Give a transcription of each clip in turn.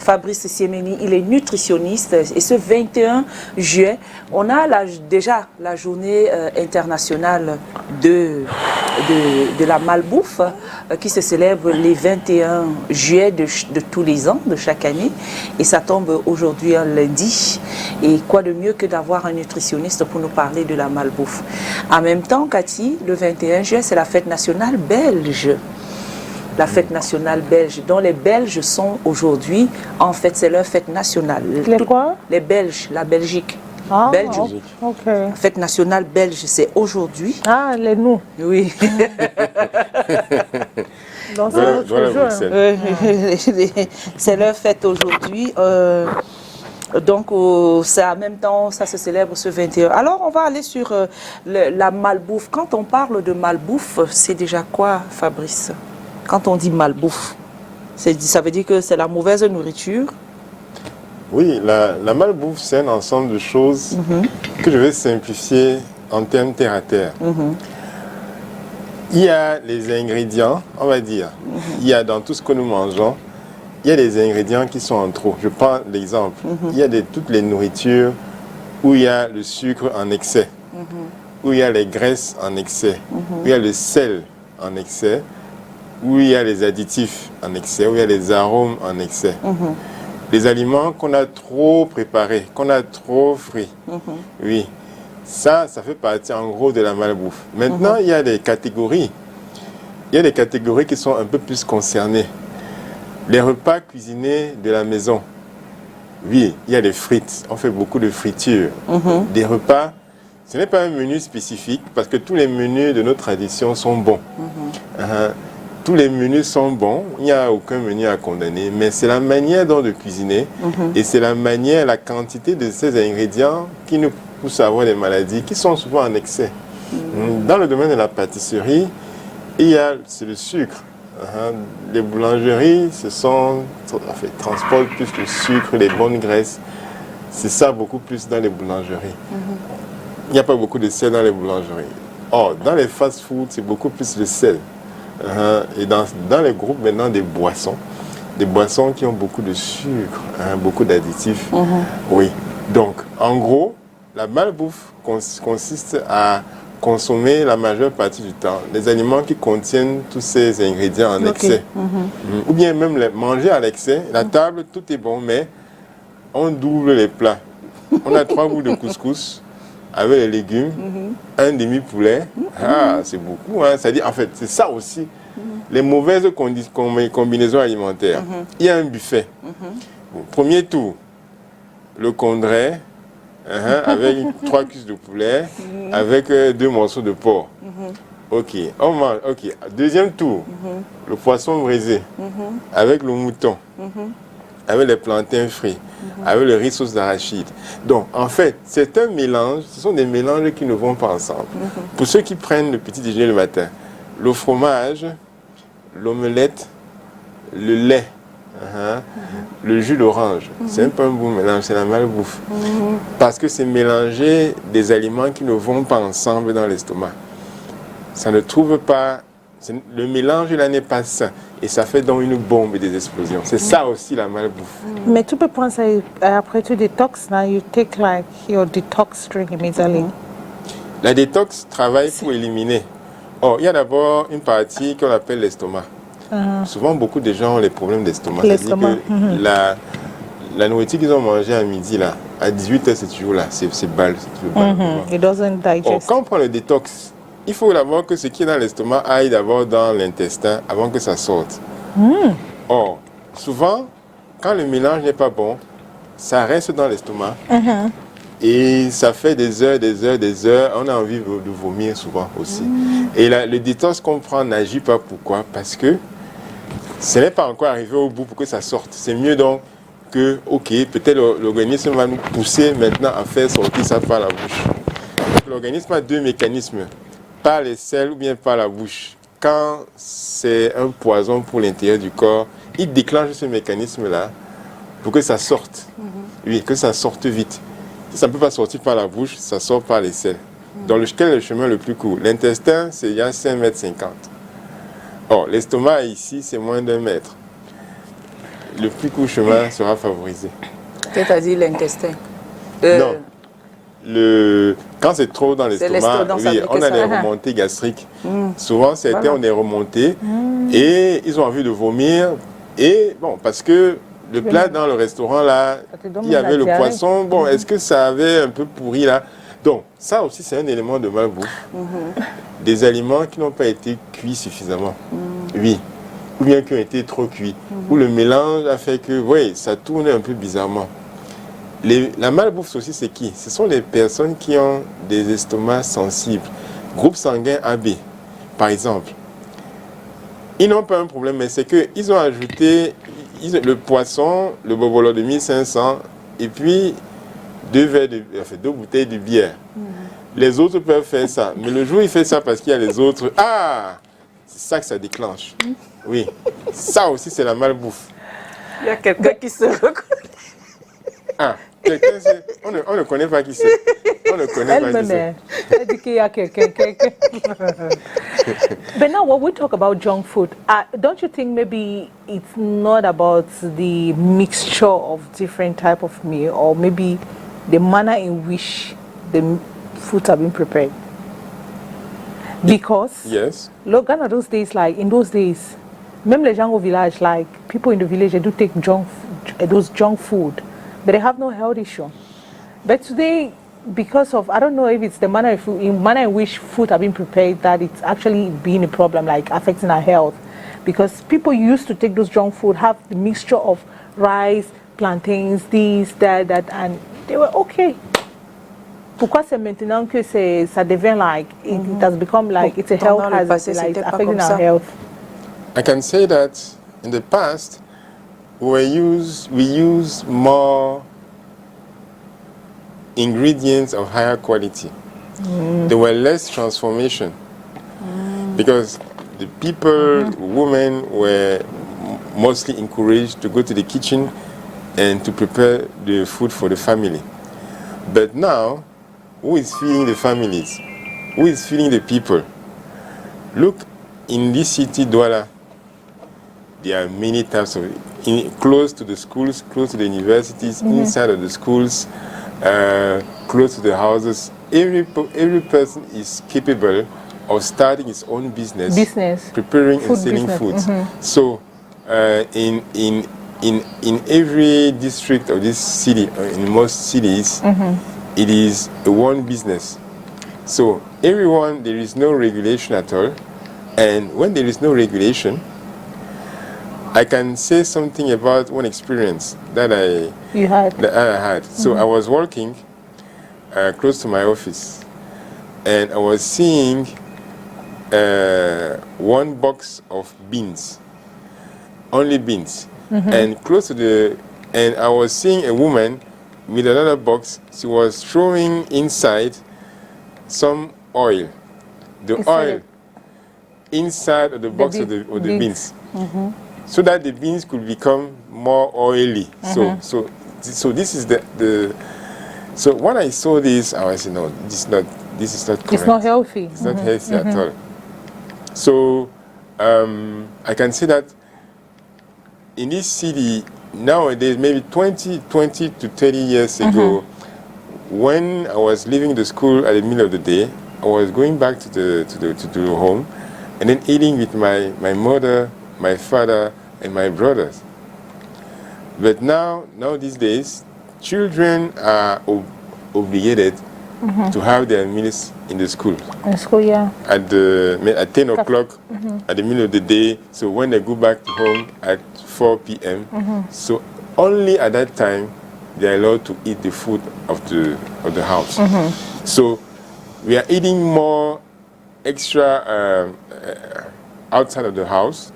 Fabrice Siemeni, il est nutritionniste et ce 21 juillet, on a déjà la journée internationale de la malbouffe qui se célèbre les 21 juillet de tous les ans, de chaque année. Et ça tombe aujourd'hui un lundi. Et quoi de mieux que d'avoir un nutritionniste pour nous parler de la malbouffe. En même temps, Cathy, le 21 juillet, c'est la fête nationale belge. La fête nationale belge, dont les Belges sont aujourd'hui, en fait, c'est leur fête nationale. Les quoi? Les Belges, la Belgique. Ah, Belge. ok. La fête nationale belge, c'est aujourd'hui. Ah, les nous. Oui. Donc, c'est leur fête aujourd'hui. Donc, c'est en même temps, ça se célèbre ce 21. Alors, on va aller sur la malbouffe. Quand on parle de malbouffe, c'est déjà quoi, Fabrice? Quand on dit malbouffe, ça veut dire que c'est la mauvaise nourriture? Oui, la malbouffe, c'est un ensemble de choses que je vais simplifier en termes terre à terre. Il y a les ingrédients, on va dire. Il y a dans tout ce que nous mangeons, il y a des ingrédients qui sont en trop. Je prends l'exemple. Il y a toutes les nourritures où il y a le sucre en excès, où il y a les graisses en excès, où il y a le sel en excès, où il y a les additifs en excès, où il y a les arômes en excès. Les aliments qu'on a trop préparés, qu'on a trop frits. Oui, ça fait partie en gros de la malbouffe. Maintenant, il y a des catégories. Il y a des catégories qui sont un peu plus concernées. Les repas cuisinés de la maison. Oui, il y a les frites. On fait beaucoup de fritures. Des repas, ce n'est pas un menu spécifique parce que tous les menus de nos traditions sont bons. Tous les menus sont bons, il n'y a aucun menu à condamner, mais c'est la manière dont de cuisiner et c'est la manière, la quantité de ces ingrédients qui nous poussent à avoir des maladies qui sont souvent en excès. Dans le domaine de la pâtisserie, c'est le sucre. Les boulangeries, transportent plus le sucre, les bonnes graisses. C'est ça beaucoup plus dans les boulangeries. Il n'y a pas beaucoup de sel dans les boulangeries. Or, dans les fast-foods, c'est beaucoup plus le sel. Et dans les groupes maintenant des boissons qui ont beaucoup de sucre, beaucoup d'additifs. Oui. Donc, en gros, la malbouffe consiste à consommer la majeure partie du temps les aliments qui contiennent tous ces ingrédients en excès. Ou bien même manger à l'excès. La table, tout est bon, mais on double les plats. On a 3 bouts de couscous avec les légumes, un demi-poulet, c'est beaucoup. C'est-à-dire, en fait, c'est ça aussi, les mauvaises combinaisons alimentaires. Il y a un buffet. Premier tour, le condret, avec 3 cuisses de poulet, avec 2 morceaux de porc. Ok, on mange. Ok, deuxième tour, le poisson braisé, avec le mouton, avec les plantains frits, avec le riz sauce d'arachide. Donc, en fait, c'est un mélange, ce sont des mélanges qui ne vont pas ensemble. Pour ceux qui prennent le petit déjeuner le matin, le fromage, l'omelette, le lait, le jus d'orange, c'est pas un bon mélange, c'est la malbouffe. Parce que c'est mélanger des aliments qui ne vont pas ensemble dans l'estomac. Ça ne trouve pas, le mélange là n'est pas sain. Et ça fait donc une bombe et des explosions. C'est ça aussi la malbouffe. Mais tu peux prendre ça après tu détox, now you take like your detox drink immediately. La détox travaille pour éliminer. Oh, il y a d'abord une partie qu'on appelle l'estomac. Souvent, beaucoup de gens ont les problèmes d'estomac. L'estomac. La nourriture qu'ils ont mangée à midi, là, à 18h, c'est toujours là. C'est balle. It doesn't digest. Oh, quand on prend le détox, il faut d'abord que ce qui est dans l'estomac aille d'abord dans l'intestin avant que ça sorte. Or, souvent, quand le mélange n'est pas bon, ça reste dans l'estomac. Et ça fait des heures. On a envie de vomir souvent aussi. Et le détox qu'on prend n'agit pas. Pourquoi? Parce que ce n'est pas encore arrivé au bout pour que ça sorte. C'est mieux donc que, ok, peut-être l'organisme va nous pousser maintenant à faire sortir ça par la bouche. L'organisme a 2 mécanismes. Par les selles ou bien par la bouche. Quand c'est un poison pour l'intérieur du corps, il déclenche ce mécanisme-là pour que ça sorte. Oui, que ça sorte vite. Si ça ne peut pas sortir par la bouche, ça sort par les selles. Donc, quel est le chemin le plus court? L'intestin, c'est il y a 5,50 m. Or, l'estomac ici, c'est moins d'1 mètre. le plus court chemin sera favorisé. C'est-à-dire l'intestin. Non. Quand c'est trop dans l'estomac, oui, on a des remontées gastriques. Souvent, certains ont des remontées et ils ont envie de vomir. Et bon, parce que le plat dans le restaurant, là, il y avait le poisson. Bon, est-ce que ça avait un peu pourri, là? Donc, ça aussi, c'est un élément de malbouffe. Des aliments qui n'ont pas été cuits suffisamment. Oui. Ou bien qui ont été trop cuits. Ou le mélange a fait que, oui, ça tourne un peu bizarrement. La malbouffe aussi, c'est qui? Ce sont les personnes qui ont des estomacs sensibles. Groupe sanguin AB, par exemple. Ils n'ont pas un problème, mais c'est qu'ils ont ajouté le poisson, le bobolo de 1500, et puis 2 bouteilles de bière. Les autres peuvent faire ça. Mais le jour où il fait ça parce qu'il y a les autres, c'est ça que ça déclenche. Oui. Ça aussi, c'est la malbouffe. Il y a quelqu'un qui se reconnaît. On ne connaît pas qui c'est. On ne connaît pas qui c'est. But now, when we talk about junk food, don't you think maybe it's not about the mixture of different type of meal, or maybe the manner in which the foods are being prepared? Because yes, look, Ghana those days, like in those days, même les gens au village, like people in the village, they do take those junk food, but they have no health issue. But today, because of, I don't know if it's the manner in which food have been prepared, that it's actually being a problem, like affecting our health. Because people used to take those junk food, have the mixture of rice, plantains, this, that, and they were okay. Pourquoi c'est maintenant que ça devient like, it has become like, it's a health hazard, like affecting our health? I can say that in the past, we use more ingredients of higher quality. There were less transformation because the people, women were mostly encouraged to go to the kitchen and to prepare the food for the family. But now, who is feeding the families? Who is feeding the people? Look, in this city, Douala, there are many types of, close to the schools, close to the universities, inside of the schools, close to the houses. Every person is capable of starting his own business. Preparing food and selling foods. So, in every district of this city, or in most cities, it is a one business. So everyone, there is no regulation at all. And when there is no regulation, I can say something about one experience that I had. So I was working close to my office, and I was seeing one box of beans, only beans, and close to and I was seeing a woman with another box. She was throwing inside some oil, oil inside of the box of the beans. So that the beans could become more oily. So this is the so when I saw this, I was, this is not correct. It's not healthy. It's not healthy at all. So I can say that in this city nowadays, maybe 20 to 30 years ago, when I was leaving the school at the middle of the day, I was going back to the home, and then eating with my mother, my father, and my brothers. But now these days, children are obligated to have their meals in the school. In school, yeah. At 10 o'clock, at the middle of the day. So when they go back to home at 4 p.m. So only at that time they are allowed to eat the food of the house. So we are eating more extra outside of the house.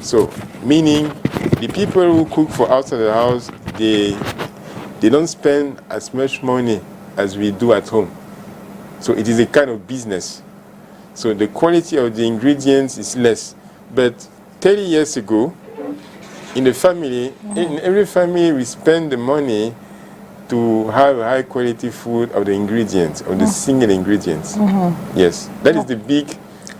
So meaning the people who cook for outside the house, they don't spend as much money as we do at home. So it is a kind of business. So the quality of the ingredients is less. But 30 years ago, in the family, in every family, we spend the money to have high quality food of the ingredients, of the single ingredients. Yes, that is the big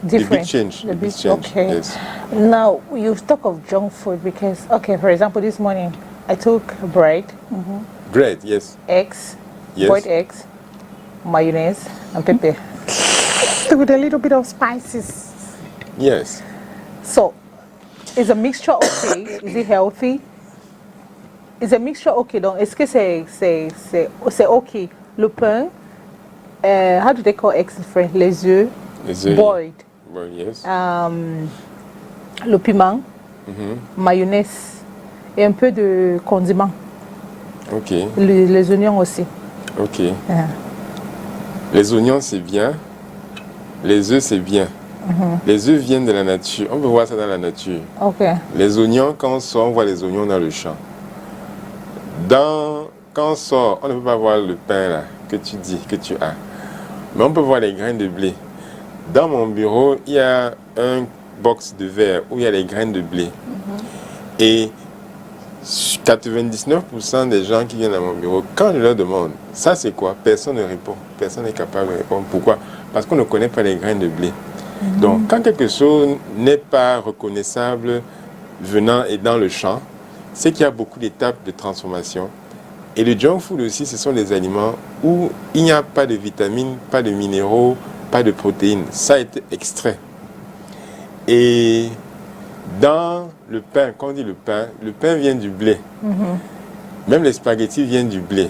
Different. change. The The big big- change. okay. Yes. Now, you talk of junk food because, okay, for example, this morning I took bread, Bread, yes. eggs, Yes. boiled eggs, mayonnaise, and pepper with a little bit of spices. Yes. So, is a mixture okay? Is it healthy? Is a mixture okay? Donc, est-ce que c'est okay? Le pain, how do they call eggs in French? Les œufs, Les œufs. boiled. Well, yes. Le piment, mayonnaise et un peu de condiments. Ok. Les oignons aussi. Ok. Ah. Les oignons, c'est bien. Les œufs, c'est bien. Les œufs viennent de la nature. On peut voir ça dans la nature. Ok. Les oignons, quand on sort, on voit les oignons dans le champ. Quand on sort, on ne peut pas voir le pain là, que tu dis, que tu as. Mais on peut voir les graines de blé. Dans mon bureau, il y a un box de verre où il y a les graines de blé. Et 99% des gens qui viennent à mon bureau, quand je leur demande, ça c'est quoi? Personne ne répond. Personne n'est capable de répondre. Pourquoi? Parce qu'on ne connaît pas les graines de blé. Donc, quand quelque chose n'est pas reconnaissable venant et dans le champ, c'est qu'il y a beaucoup d'étapes de transformation. Et le junk food aussi, ce sont des aliments où il n'y a pas de vitamines, pas de minéraux, pas de protéines. Ça a été extrait. Et dans le pain, quand on dit le pain vient du blé. Même les spaghettis viennent du blé.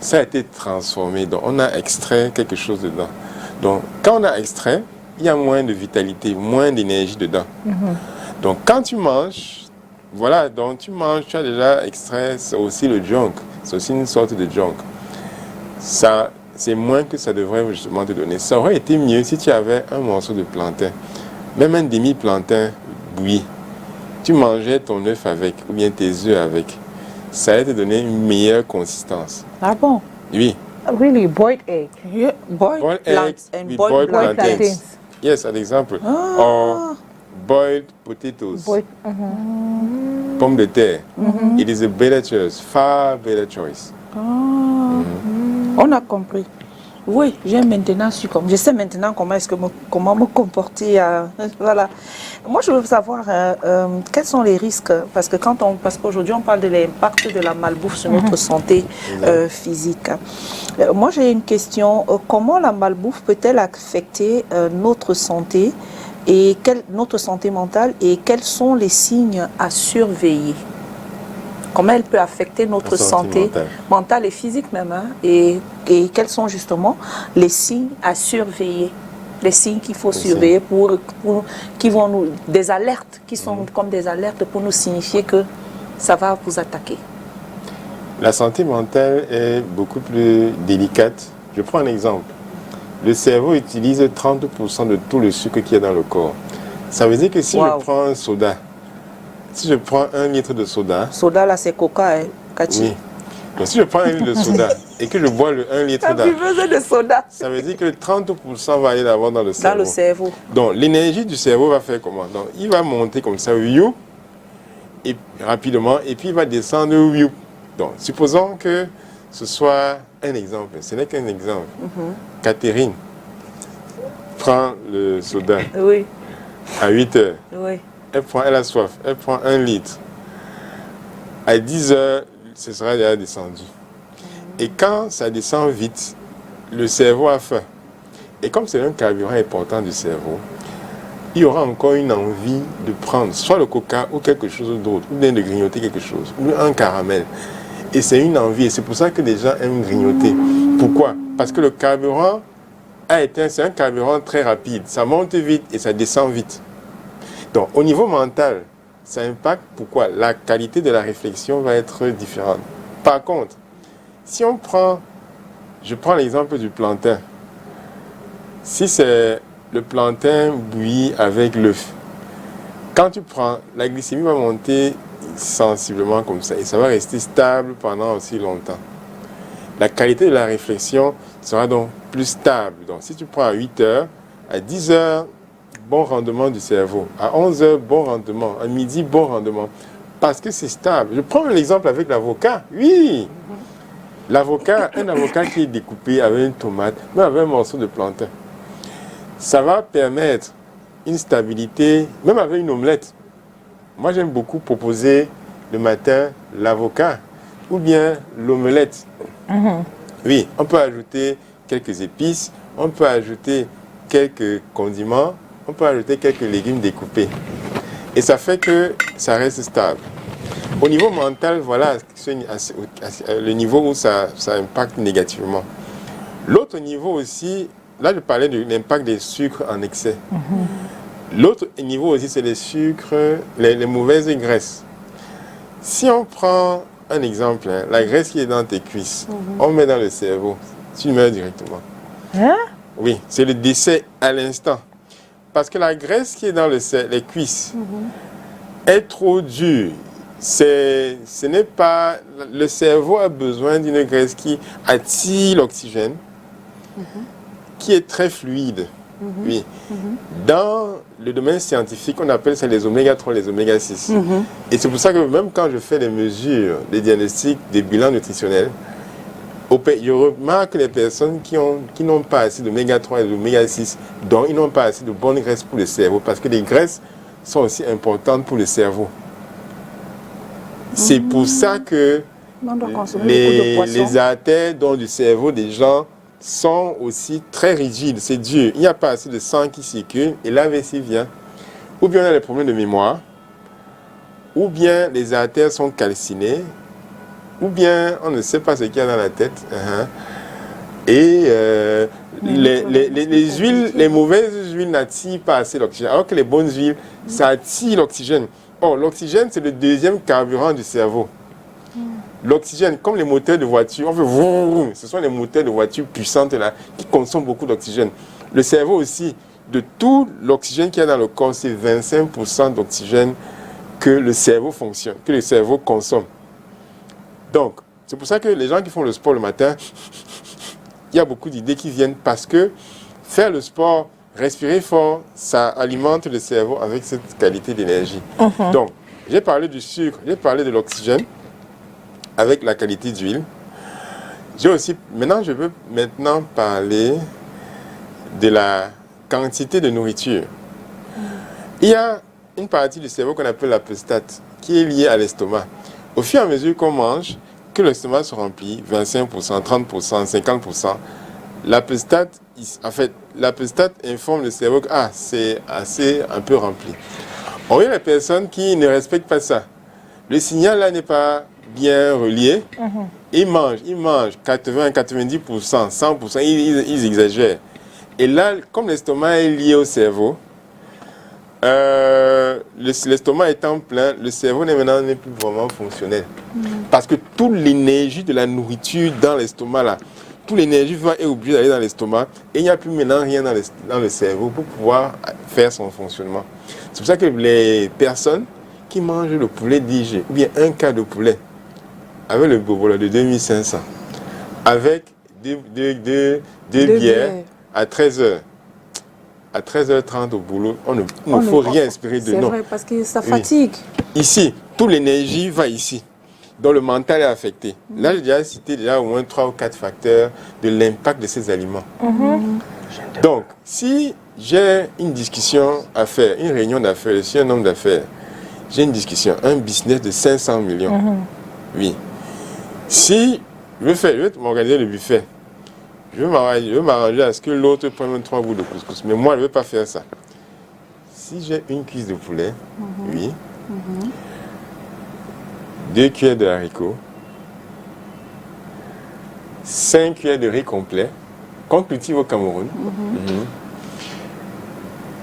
Ça a été transformé. Donc, on a extrait quelque chose dedans. Donc, quand on a extrait, il y a moins de vitalité, moins d'énergie dedans. Donc, quand tu manges, voilà, donc tu manges, tu as déjà extrait, c'est aussi le junk. C'est aussi une sorte de junk. Ça, c'est moins que ça devrait justement te donner. Ça aurait été mieux si tu avais un morceau de plantain, même un demi-plantain bouilli. Tu mangeais ton œuf avec, ou bien tes œufs avec. Ça allait te donner une meilleure consistance. Ah bon? Oui. Really, boiled egg. Yeah. Boiled eggs and with boiled boiled Boiled plantains. plantains. Yes, an example. Or boiled potatoes, Boiled, pommes de terre. It is a better choice, far better choice. On a compris. Oui, j'ai maintenant su comme je sais maintenant comment me comporter. Voilà. Moi, je veux savoir quels sont les risques parce qu'aujourd'hui on parle de l'impact de la malbouffe sur notre santé physique. Moi, j'ai une question. Comment la malbouffe peut-elle affecter notre santé et notre santé mentale et quels sont les signes à surveiller? Comment elle peut affecter notre santé mentale et physique même, hein, et quels sont justement les signes à surveiller, les signes qu'il faut surveiller qui vont nous, des alertes qui sont comme des alertes pour nous signifier que ça va vous attaquer. La santé mentale est beaucoup plus délicate. Je prends un exemple. Le cerveau utilise 30% de tout le sucre qu'il y a dans le corps. Ça veut dire que si je prends un soda, si je prends 1 litre de soda... Soda, là, c'est coca, hein, Kachi. Oui. Donc, si je prends 1 litre de soda et que je bois le 1 litre T'as plus besoin de soda. ça veut dire que 30% va aller d'abord dans le cerveau. Dans le cerveau. Donc, l'énergie du cerveau va faire comment? Donc, il va monter comme ça, you, et rapidement, et puis il va descendre, you. Donc, supposons que ce soit un exemple. Ce n'est qu'un exemple. Catherine prend le soda Oui, à 8 heures. oui. Elle a soif, elle prend 1 litre. À 10 heures, ce sera déjà descendu. Et quand ça descend vite, le cerveau a faim. Et comme c'est un carburant important du cerveau, il y aura encore une envie de prendre soit le coca ou quelque chose d'autre, ou bien de grignoter quelque chose, ou un caramel. Et c'est une envie, et c'est pour ça que les gens aiment grignoter. Pourquoi? Parce que le carburant a été, c'est un carburant très rapide. Ça monte vite et ça descend vite. Donc, au niveau mental, ça impacte pourquoi? La qualité de la réflexion va être différente. Par contre, si on prend, je prends l'exemple du plantain. Si c'est le plantain bouilli avec l'œuf, quand tu prends, la glycémie va monter sensiblement comme ça et ça va rester stable pendant aussi longtemps. La qualité de la réflexion sera donc plus stable. Donc, si tu prends à 8 heures, à 10 heures, bon rendement du cerveau. À 11 heures, bon rendement. À midi, bon rendement. Parce que c'est stable. Je prends l'exemple avec l'avocat. Oui. L'avocat, un avocat qui est découpé avec une tomate, mais avec un morceau de plantain. Ça va permettre une stabilité, même avec une omelette. Moi, j'aime beaucoup proposer le matin l'avocat ou bien l'omelette. Oui, on peut ajouter quelques épices, on peut ajouter quelques condiments, on peut ajouter quelques légumes découpés. Et ça fait que ça reste stable. Au niveau mental, voilà le niveau où ça impacte négativement. L'autre niveau aussi, là je parlais de l'impact des sucres en excès. L'autre niveau aussi, c'est les sucres, les mauvaises graisses. Si on prend un exemple, hein, la graisse qui est dans tes cuisses, on met dans le cerveau, tu meurs directement. Hein? Oui, c'est le décès à l'instant. Parce que la graisse qui est dans les cuisses est trop dure. Ce n'est pas... Le cerveau a besoin d'une graisse qui attire l'oxygène, qui est très fluide. Oui. Dans le domaine scientifique, on appelle ça les oméga 3, les oméga 6. Et c'est pour ça que même quand je fais des mesures, des diagnostics, des bilans nutritionnels, je remarque les personnes qui n'ont pas assez d'oméga 3 et d'oméga 6, donc ils n'ont pas assez de bonnes graisses pour le cerveau, parce que les graisses sont aussi importantes pour le cerveau. C'est pour ça que les artères du cerveau des gens sont aussi très rigides, c'est dur. Il n'y a pas assez de sang qui circule et la vessie vient. Ou bien on a des problèmes de mémoire, ou bien les artères sont calcinées, ou bien on ne sait pas ce qu'il y a dans la tête. Et les huiles, les mauvaises huiles n'attirent pas assez l'oxygène, alors que les bonnes huiles, ça attire l'oxygène. Or, l'oxygène, c'est le deuxième carburant du cerveau. L'oxygène, comme les moteurs de voiture, on fait vroom, ce sont les moteurs de voiture puissantes là, qui consomment beaucoup d'oxygène. Le cerveau aussi, de tout l'oxygène qu'il y a dans le corps, c'est 25% d'oxygène que le cerveau fonctionne, que le cerveau consomme. Donc, c'est pour ça que les gens qui font le sport le matin, il y a beaucoup d'idées qui viennent parce que faire le sport, respirer fort, ça alimente le cerveau avec cette qualité d'énergie. Donc, j'ai parlé du sucre, j'ai parlé de l'oxygène avec la qualité d'huile. Je veux maintenant parler de la quantité de nourriture. Il y a une partie du cerveau qu'on appelle la prostate qui est liée à l'estomac. Au fur et à mesure qu'on mange, que l'estomac se remplit, 25%, 30%, 50%, la prostate informe le cerveau que c'est assez un peu rempli. On voit les personnes qui ne respectent pas ça. Le signal là n'est pas bien relié. Ils mangent 80, 90%, 100%, ils exagèrent. Et là, comme l'estomac est lié au cerveau, l'estomac étant plein, le cerveau maintenant n'est plus vraiment fonctionnel. Parce que toute l'énergie de la nourriture dans l'estomac là, toute l'énergie est obligée d'aller dans l'estomac et il n'y a plus maintenant rien dans le cerveau pour pouvoir faire son fonctionnement. C'est pour ça que les personnes qui mangent le poulet DG, ou bien un quart de poulet, avec le bobo de 2500, avec deux bières à 13h, à 13h30 au boulot, il ne faut rien espérer de nous. C'est vrai, parce que ça fatigue. Oui. Ici, toute l'énergie va ici. Donc le mental est affecté. Là, j'ai déjà cité au moins 3 ou 4 facteurs de l'impact de ces aliments. Donc, si j'ai une discussion à faire, une réunion d'affaires, je suis un homme d'affaires, j'ai une discussion, un business de 500 millions. Oui. Si je veux m'organiser le buffet, je veux m'arranger à ce que l'autre prenne 3 bouts de couscous. Mais moi, je ne veux pas faire ça. Si j'ai une cuisse de poulet, oui, 2 cuillères de haricots, 5 cuillères de riz complet, qu'on cultive au Cameroun,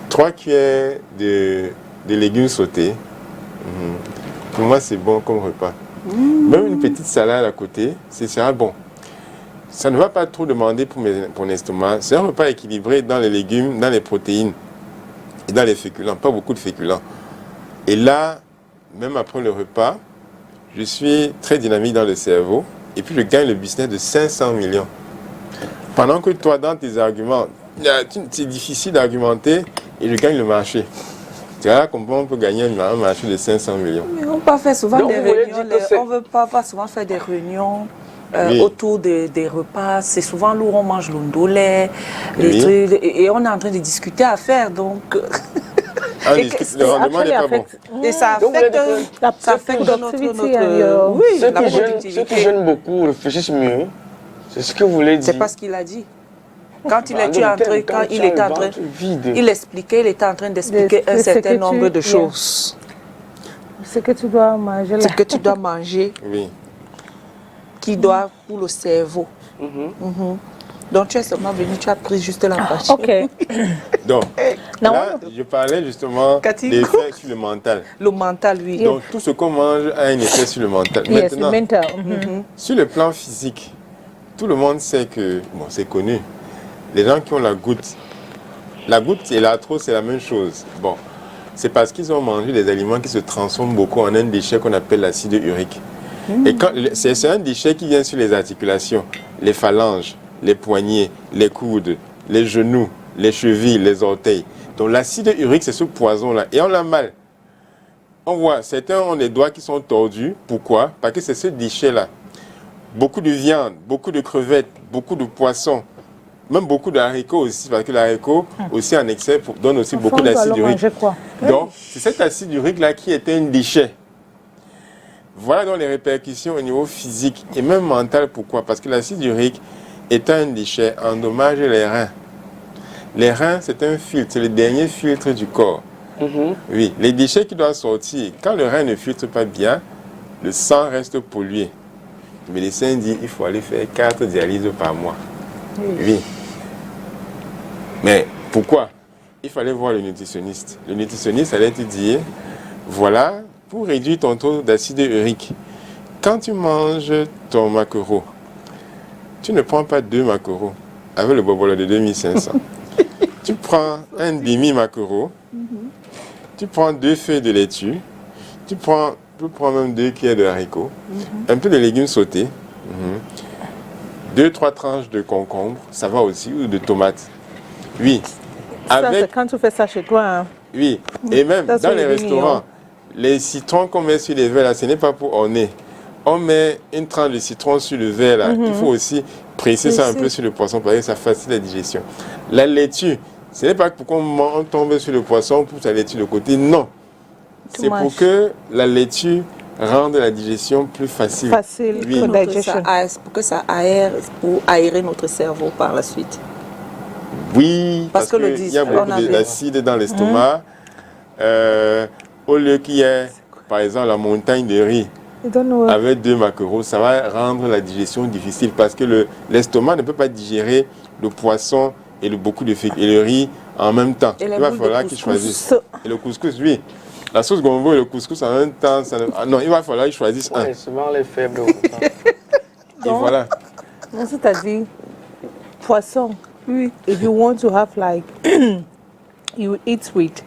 3 cuillères de légumes sautés. Pour moi, c'est bon comme repas. Même une petite salade à côté, c'est sera bon. Ça ne va pas trop demander pour mon estomac. C'est un repas équilibré dans les légumes, dans les protéines et dans les féculents, pas beaucoup de féculents. Et là, même après le repas, je suis très dynamique dans le cerveau et puis je gagne le business de 500 millions. Pendant que toi, dans tes arguments, c'est difficile d'argumenter et je gagne le marché. C'est là qu'on peut gagner un marché de 500 millions. Mais on peut faire souvent des réunions, on ne veut pas souvent faire des réunions autour des repas. C'est souvent où on mange l'ondolé, les trucs, et on est en train de discuter à faire. Donc, On Et discute, que- le rendement n'est pas bon. affects Et ça Donc, affecte, vous êtes- ça affecte notre, productivity and your- oui, Ceux la qui jeûnent productivité. beaucoup réfléchissent mieux. C'est ce que vous voulez dire. C'est pas ce qu'il a dit. Quand il Bah, était donc, entré, quand quand tu il as était le en train, ventre vide. il expliquait, il était en train d'expliquer De un ce certain que nombre tu- de choses. Ce que tu dois manger là. Ce que tu dois manger, Oui. qui doit pour le cerveau. Mhm. Donc tu es seulement venu, tu as pris juste la partie. Ok. Donc, Non, là, je parlais justement Cathy, des coupe. effets sur le mental. Le mental, oui. Donc, tout ce qu'on mange a un effet sur le mental. Yes, the Maintenant, mental. sur le plan physique, tout le monde sait que, bon, c'est connu, les gens qui ont la goutte et l'arthrose, c'est la même chose. Bon, c'est parce qu'ils ont mangé des aliments qui se transforment beaucoup en un déchet qu'on appelle l'acide urique. Et c'est un déchet qui vient sur les articulations, les phalanges, les poignets, les coudes, les genoux, les chevilles, les orteils. Donc l'acide urique, c'est ce poison-là. Et on l'a mal. On voit, certains ont les doigts qui sont tordus. Pourquoi? Parce que c'est ce déchet-là. Beaucoup de viande, beaucoup de crevettes, beaucoup de poissons, même beaucoup d'haricots aussi, parce que l'haricot aussi en excès donne aussi beaucoup d'acide urique. Manger quoi? Donc, c'est cet acide urique-là qui est un déchet. Voilà donc les répercussions au niveau physique et même mental. Pourquoi? Parce que l'acide urique est un déchet, endommage les reins. Les reins, c'est un filtre, c'est le dernier filtre du corps. Oui, les déchets qui doivent sortir, quand le rein ne filtre pas bien, le sang reste pollué. Le médecin dit qu'il faut aller faire 4 dialyses par mois. Oui. Mais pourquoi? Il fallait voir le nutritionniste. Le nutritionniste allait te dire, voilà, pour réduire ton taux d'acide urique, quand tu manges ton maquereau, tu ne prends pas 2 maquereaux avec le bobolo de 2500. Tu prends un demi-maquereau, tu prends 2 feuilles de laitue, tu prends même 2 cuillères de haricots, un peu de légumes sautés, 2-3 tranches de concombre, ça va aussi, ou de tomates. Oui. Ça, c'est Avec, quand tu fais ça chez toi. Hein. oui. Et même Ça, dans c'est les mignon. restaurants, les citrons qu'on met sur les verres, là, ce n'est pas pour orner. On met une tranche de citron sur le verre, là. Il faut aussi presser ça un peu sur le poisson parce que ça facilite la digestion. La laitue, ce n'est pas pour qu'on tombe sur le poisson, on pousse la laitue de côté. Non. C'est pour que la laitue rende la digestion plus facile. Facile Oui. for digestion. Pour que ça aère, pour aérer notre cerveau par la suite. Oui, parce que le qu'il y a beaucoup on avait- d'acide dans l'estomac. Au lieu qu'il y ait, par exemple, la montagne de riz I don't know. avec 2 maquereaux, ça va rendre la digestion difficile parce que l'estomac ne peut pas digérer le poisson et beaucoup de féculents et le riz en même temps. Et les Il va boules de falloir qu'il couscous. choisisse. Et le couscous, oui. La sauce gombo et le couscous en même temps, non, il va falloir qu'il choisisse un. Ouais, souvent les faibles. Et voilà. Non, c'est-à-dire, poisson. Oui. If you want to have like, you eat with,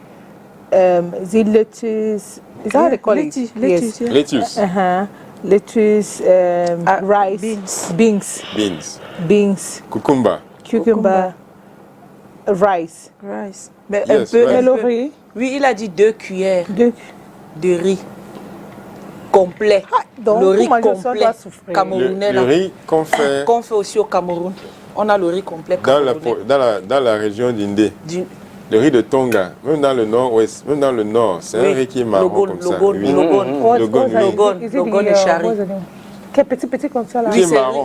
is it lettuce? Is that how they call it? Yes. Lettuce, Lettuce, rice, beans. beans, cucumber. cucumber, rice. Rice. Mais Yes, un peu, rice. Et un le peu. riz, Oui, il a dit 2 cuillères de- de riz complet. donc, le riz comment je complet dois souffrir? camerounais. Le là, riz qu'on fait qu'on fait aussi au Cameroun. On a le riz complet dans camerounais. dans la région d'Indé. Du- Le riz de Tonga, même dans le nord-ouest, même dans le nord, c'est un Oui, riz qui est marron Logone, comme ça. Logone, Oui. Logone. What's- Le what's gone, that? oui. Logone, Is it Logone the, et Chari. what's the name? Quel petit comme ça là. Qui est Oui, marron.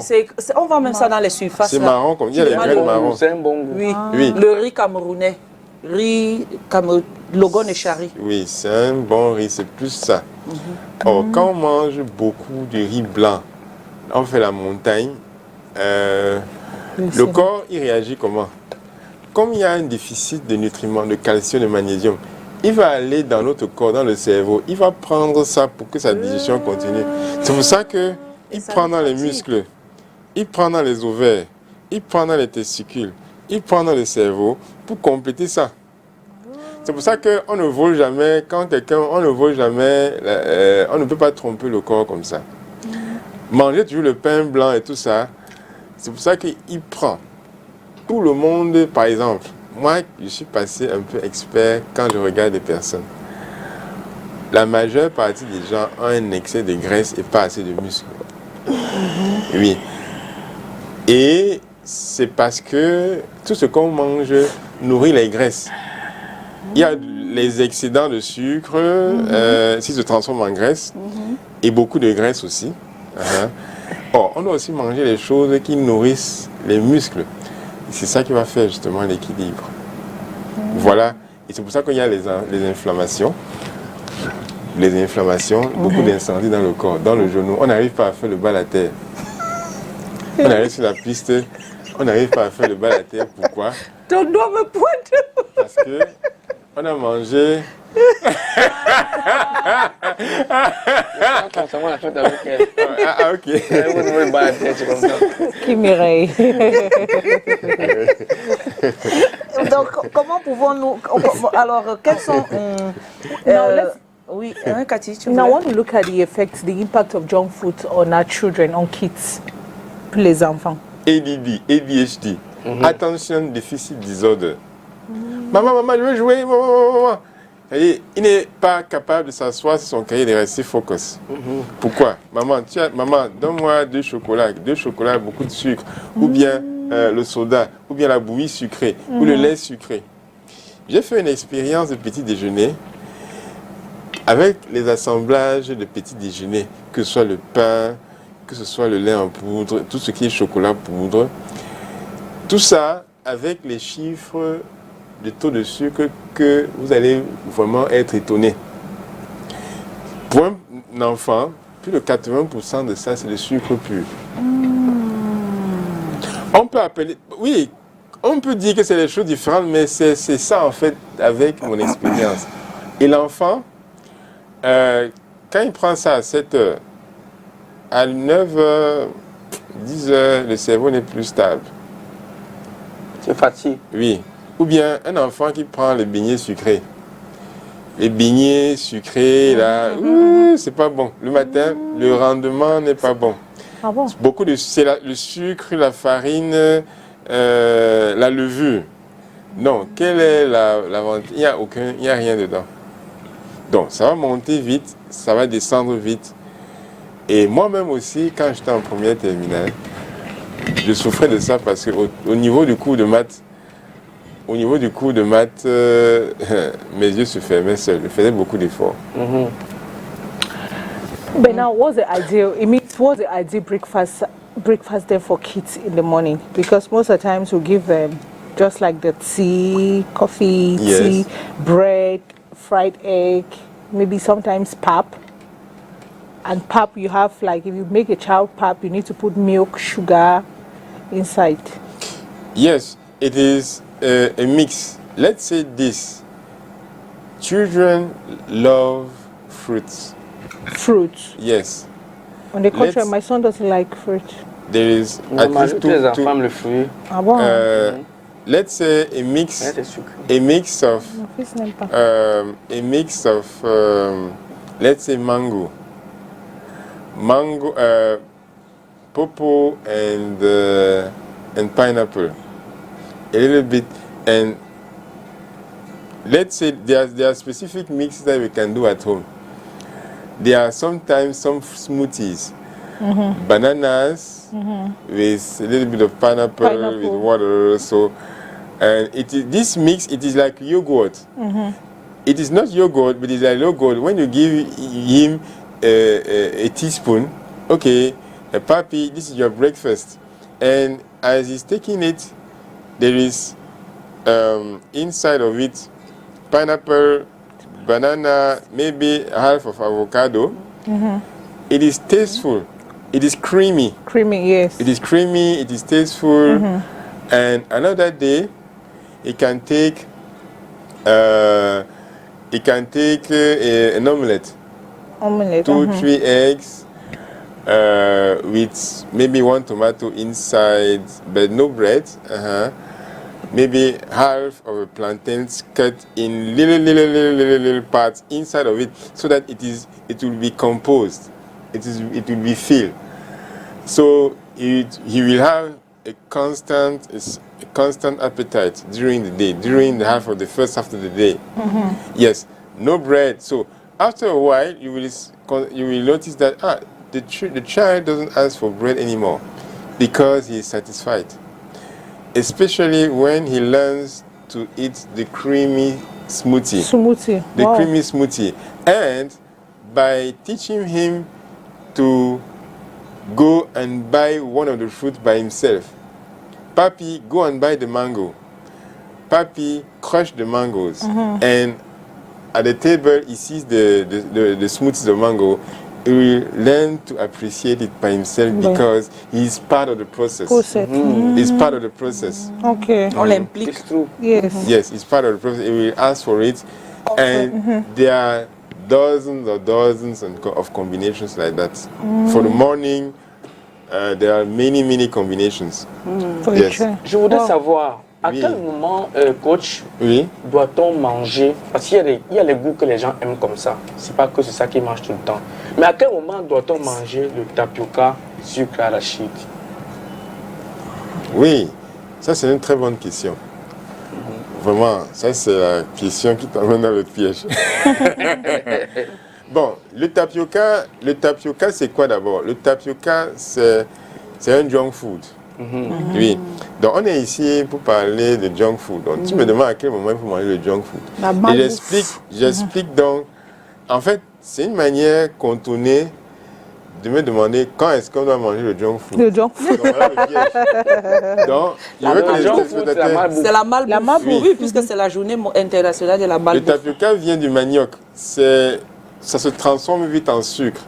on vend même ça dans les surfaces. C'est là. marron comme il y a les Vraiment, graines le- marron. C'est un bon goût. Oui. Oui. Le riz camerounais. Logone et Chari. Oui, c'est un bon riz, c'est plus ça. Or, quand on mange beaucoup de riz blanc, on fait la montagne, le corps, il réagit comment? Comme il y a un déficit de nutriments, de calcium, de magnésium, il va aller dans notre corps, dans le cerveau, il va prendre ça pour que sa digestion continue. C'est pour ça qu'il ça prend nous dans les fatigue. muscles, il prend dans les ovaires, il prend dans les testicules, il prend dans le cerveau pour compléter ça. C'est pour ça qu'on ne vole jamais, quand quelqu'un, on ne vole jamais, on ne peut pas tromper le corps comme ça. Manger toujours le pain blanc et tout ça, c'est pour ça qu'il prend. Tout le monde, par exemple, moi, je suis passé un peu expert quand je regarde des personnes. La majeure partie des gens ont un excès de graisse et pas assez de muscles. Oui. Et c'est parce que tout ce qu'on mange nourrit les graisses. Il y a les excédents de sucre, s'ils se transforment en graisse, et beaucoup de graisse aussi. Or, on doit aussi manger les choses qui nourrissent les muscles. C'est ça qui va faire justement l'équilibre. Voilà. Et c'est pour ça qu'il y a les inflammations. Les inflammations, beaucoup d'incendies dans le corps, dans le genou. On n'arrive pas à faire le bas à la terre. On arrive sur la piste, on n'arrive pas à faire le bas à la terre. Pourquoi? Ton doigt me pointe. Parce que on a mangé. Concernant la fête avec elle. Ah, ok. Elle va nous battre, c'est comme ça. Qui Mireille. Donc, comment pouvons-nous... Alors, quels sont... oui, Cathy, tu Now, I veux... want to look at the effects, the impact of junk food on our children, on kids, pour les enfants. ADD, ADHD, Attention Deficit Disorder. Maman, je veux jouer, maman. Et il n'est pas capable de s'asseoir sur son cahier et de rester focus. Pourquoi? Maman, donne-moi 2 chocolats, beaucoup de sucre, ou bien le soda, ou bien la bouillie sucrée, ou le lait sucré. J'ai fait une expérience de petit déjeuner avec les assemblages de petit déjeuner, que ce soit le pain, que ce soit le lait en poudre, tout ce qui est chocolat poudre. Tout ça avec les chiffres de taux de sucre que vous allez vraiment être étonné. Pour un enfant, plus de 80% de ça, c'est le sucre pur. On peut appeler... Oui, on peut dire que c'est des choses différentes, mais c'est ça en fait avec mon expérience. Et l'enfant, quand il prend ça à 7 heures, à 9 heures, 10 heures, le cerveau n'est plus stable. C'est fatigué. Oui. Ou bien un enfant qui prend les beignets sucrés. Les beignets sucrés, là, c'est pas bon. Le matin, le rendement n'est pas bon. Ah bon? C'est le sucre, la farine, la levure. Non, quelle est l'avantage? Il n'y a rien dedans. Donc, ça va monter vite, ça va descendre vite. Et moi-même aussi, quand j'étais en première terminale, je souffrais de ça parce qu'au niveau du cours de maths, mes yeux se fermaient seuls. Je faisais beaucoup d'efforts. But now, what's the ideal breakfast there for kids in the morning? Because most of the times we give them just like the tea, coffee, Yes. tea, bread, fried egg, maybe sometimes pap. And pap, you have like, if you make a child pap, you need to put milk, sugar inside. Yes, it is a mix. Let's say this. Children love fruits. Fruit. Yes. On the contrary, Let's- my son doesn't like fruit. There is On at mange least tous les enfants le fruit. Ah bon? let's say a Ouais, mix c'est sucré. of Mon fils n'aime pas. let's say mango, pawpaw and pineapple, a little bit, and let's say there are specific mixes that we can do at home. There are sometimes some smoothies, bananas with a little bit of pineapple. With water. So, and this mix. It is like yogurt. It is not yogurt, but it's like yogurt. When you give him a teaspoon, okay, papi, this is your breakfast, and as he's taking it, there is inside of it pineapple, banana, maybe half of avocado. It is tasteful. It is creamy. Creamy, yes. It is creamy. It is tasteful. And another day, it can take an omelette. Omelette. 2-3 eggs with maybe 1 tomato inside, but no bread. Maybe half of a plantain cut in little parts inside of it, so that it will be composed. It will be filled. So he will have a constant appetite during the day, during the first half of the day. Yes, no bread. So after a while, you will notice that the child doesn't ask for bread anymore because he is satisfied. Especially when he learns to eat the creamy smoothie. Smoothie. The Wow. creamy smoothie. And by teaching him to go and buy one of the fruit by himself. Papi, go and buy the mango. Papi, crush the mangoes. And at the table, he sees the smoothies of mango. He will learn to appreciate it by himself because he is part of the process. He's part of the process. Okay. On l'implique. It's true. Yes. Yes, it's part of the process. He will ask for it. And there are dozens of combinations like that. For the morning, there are many combinations. For Yes. sure. Je voudrais Wow. savoir, à Oui. quel moment, coach, Oui. doit-on manger? Parce qu'il y a les goûts que les gens aiment comme ça. C'est pas que c'est ça qu'ils mangent tout le temps. Mais à quel moment doit-on manger le tapioca sucre arachide? Oui, ça c'est une très bonne question. Vraiment, ça c'est la question qui t'emmène dans le piège. Bon, le tapioca c'est quoi d'abord? Le tapioca c'est un junk food. Oui. Donc on est ici pour parler de junk food. Donc tu me demandes à quel moment il faut manger le junk food. La Et malbouffe. j'explique donc. En fait, c'est une manière contournée de me demander quand est-ce qu'on doit manger le junk food. Le junk food. Donc, voilà le piège. Donc, je veux que Le les junk food, c'est la téléspectateurs- malbouffe. C'est la malbouffe. La malbouffe. Oui, puisque c'est la journée internationale de la Le malbouffe. tapioca vient du manioc. Ça se transforme vite en sucre.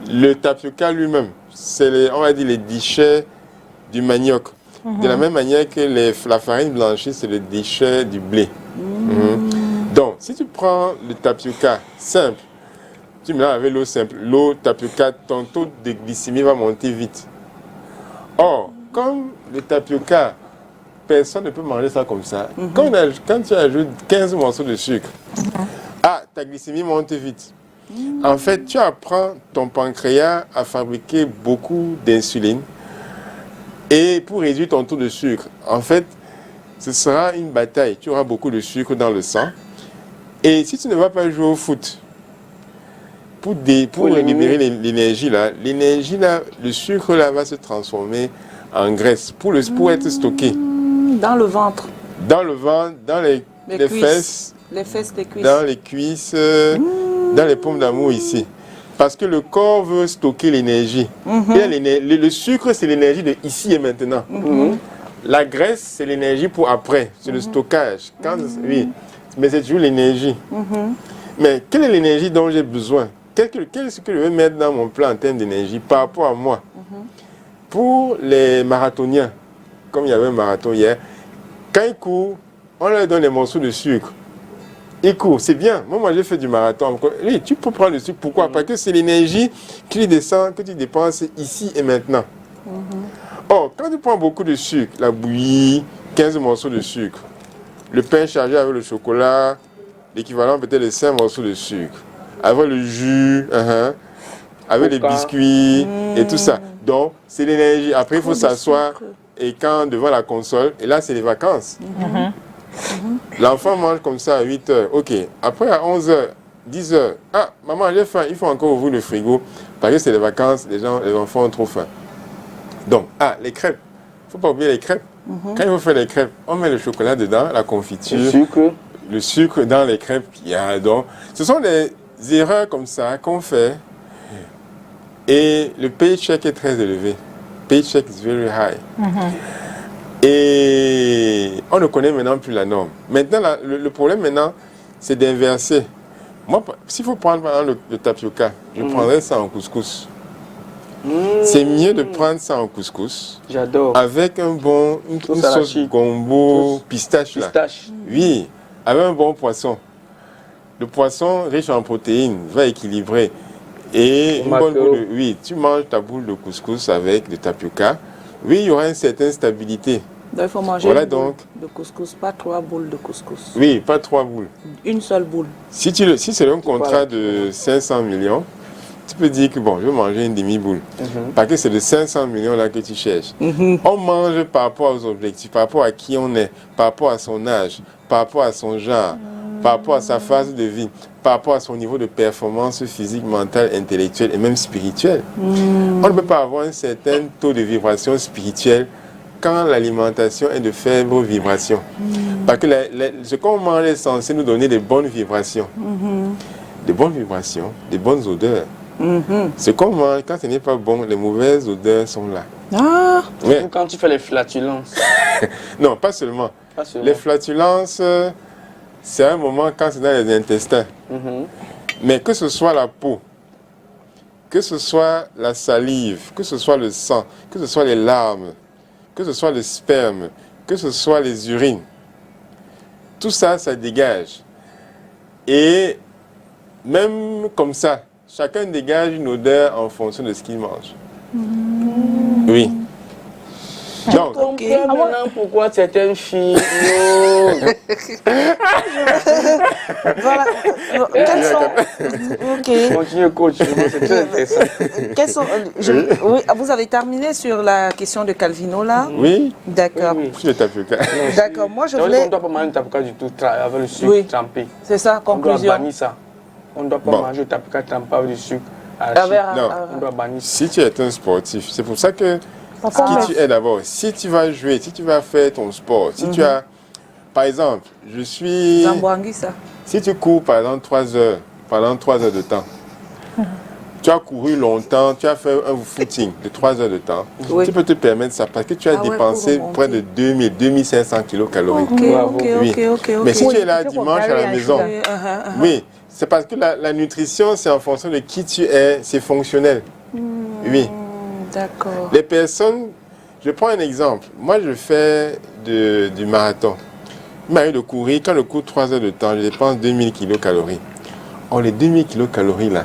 Le tapioca lui-même, c'est on va dire les déchets du manioc. De la même manière que la farine blanchie, c'est le déchet du blé. Donc, si tu prends le tapioca simple, tu mélanges avec l'eau simple, l'eau tapioca, ton taux de glycémie va monter vite. Or, comme le tapioca, personne ne peut manger ça comme ça. Quand tu ajoutes 15 morceaux de sucre, ta glycémie monte vite. En fait, tu apprends ton pancréas à fabriquer beaucoup d'insuline et pour réduire ton taux de sucre. En fait, ce sera une bataille. Tu auras beaucoup de sucre dans le sang. Et si tu ne vas pas jouer au foot, pour libérer l'énergie là, le sucre là va se transformer en graisse pour être stocké. Dans le ventre. Dans le ventre, dans les cuisses. fesses, Les fesses des cuisses. dans les cuisses, dans les paumes d'amour ici. Parce que le corps veut stocker l'énergie. Et le sucre, c'est l'énergie de ici et maintenant. La graisse, c'est l'énergie pour après, c'est le stockage. Oui, mais c'est toujours l'énergie. Mais quelle est l'énergie dont j'ai besoin? Qu'est-ce que je veux mettre dans mon plan en termes d'énergie par rapport à moi? Pour les marathoniens, comme il y avait un marathon hier, quand ils courent, on leur donne des morceaux de sucre. Ils courent, c'est bien. Moi, j'ai fait du marathon. Oui, tu peux prendre le sucre. Pourquoi? Parce que c'est l'énergie qui descend, que tu dépenses ici et maintenant. Or, quand tu prends beaucoup de sucre, la bouillie, 15 morceaux de sucre, le pain chargé avec le chocolat, l'équivalent peut-être de 5 morceaux de sucre, avec le jus, avec les biscuits et tout ça. Donc, c'est l'énergie. Après, il faut s'asseoir et quand devant la console, et là, c'est les vacances. L'enfant mange comme ça à 8 heures. Ok. Après, à 11 heures, 10 heures. Ah, maman, j'ai faim. Il faut encore ouvrir le frigo. Parce que c'est les vacances, les enfants ont trop faim. Donc, les crêpes. Il ne faut pas oublier les crêpes. Quand il faut faire les crêpes, on met le chocolat dedans, la confiture. Le sucre dans les crêpes. Donc, ce sont des erreurs comme ça qu'on fait. Et le paycheck est très élevé. Paycheck is very high. Et on ne connaît maintenant plus la norme. Maintenant, le problème maintenant, c'est d'inverser. Moi, s'il faut prendre par exemple le tapioca, je prendrais ça en couscous. C'est mieux de prendre ça en couscous. J'adore. Avec une sauce gombo pistache là. Oui, avec un bon poisson. Le poisson riche en protéines va équilibrer. Et une bonne boule tu manges ta boule de couscous avec le tapioca. Oui, il y aura une certaine stabilité. Donc, il faut manger une boule de couscous, pas 3 boules de couscous. Oui, pas 3 boules. Une seule boule. Si c'est un contrat de 500 millions, tu peux dire que bon, je vais manger une demi-boule. Parce que c'est de 500 millions là que tu cherches. On mange par rapport aux objectifs, par rapport à qui on est, par rapport à son âge, par rapport à son genre, par rapport à sa phase de vie, par rapport à son niveau de performance physique, mentale, intellectuelle et même spirituelle. On ne peut pas avoir un certain taux de vibration spirituelle quand l'alimentation est de faibles vibrations. Parce que ce qu'on mange est censé nous donner des bonnes vibrations. Des bonnes vibrations, des bonnes odeurs. Ce qu'on mange, quand ce n'est pas bon, les mauvaises odeurs sont là. Ah, Mais, Ou quand tu fais les flatulences. non, pas seulement. Pas seulement. Les flatulences, c'est un moment quand c'est dans les intestins. Mais que ce soit la peau, que ce soit la salive, que ce soit le sang, que ce soit les larmes, que ce soit le sperme, que ce soit les urines, tout ça, ça dégage. Et même comme ça, chacun dégage une odeur en fonction de ce qu'il mange. Oui. Donc, Je comprends maintenant pourquoi certaines filles. Non. voilà. Quels sont... Ok. Continue, coach. C'est très intéressant. Quels sont... Oui, vous avez terminé sur la question de Calvino, là? oui, D'accord. Oui, je le tapioca. D'accord. Moi, je Ça veut dire voulais... qu'on ne doit pas manger le tapioca du tout avec le sucre Oui. trempé. C'est ça, On doit conclusion. bannir ça. On ne doit pas Bon. manger le tapioca trempé avec du sucre arraché. Non. On doit bannir ça. Si tu es un sportif, c'est pour ça que Par qui contre, tu es d'abord. Si tu vas jouer, si tu vas faire ton sport, si tu as, par exemple, je suis, Zambouangui, ça. si tu cours pendant 3 heures, pendant 3 heures de temps, tu as couru longtemps, tu as fait un footing de 3 heures de temps, Oui. tu peux te permettre ça parce que tu as Ah ouais, dépensé pour près de 2500 kilocalories. Ok, ok, Oui. ok, ok, ok. Mais si Oui, tu es là c'est pour dimanche à carry la un maison, sugar. oui, c'est parce que la nutrition, c'est en fonction de qui tu es, c'est fonctionnel. Oui. D'accord. Les personnes, je prends un exemple. Moi, je fais du marathon. Il m'arrive de courir, quand je cours 3 heures de temps, je dépense 2000 kilocalories. Or, les 2000 kilocalories là,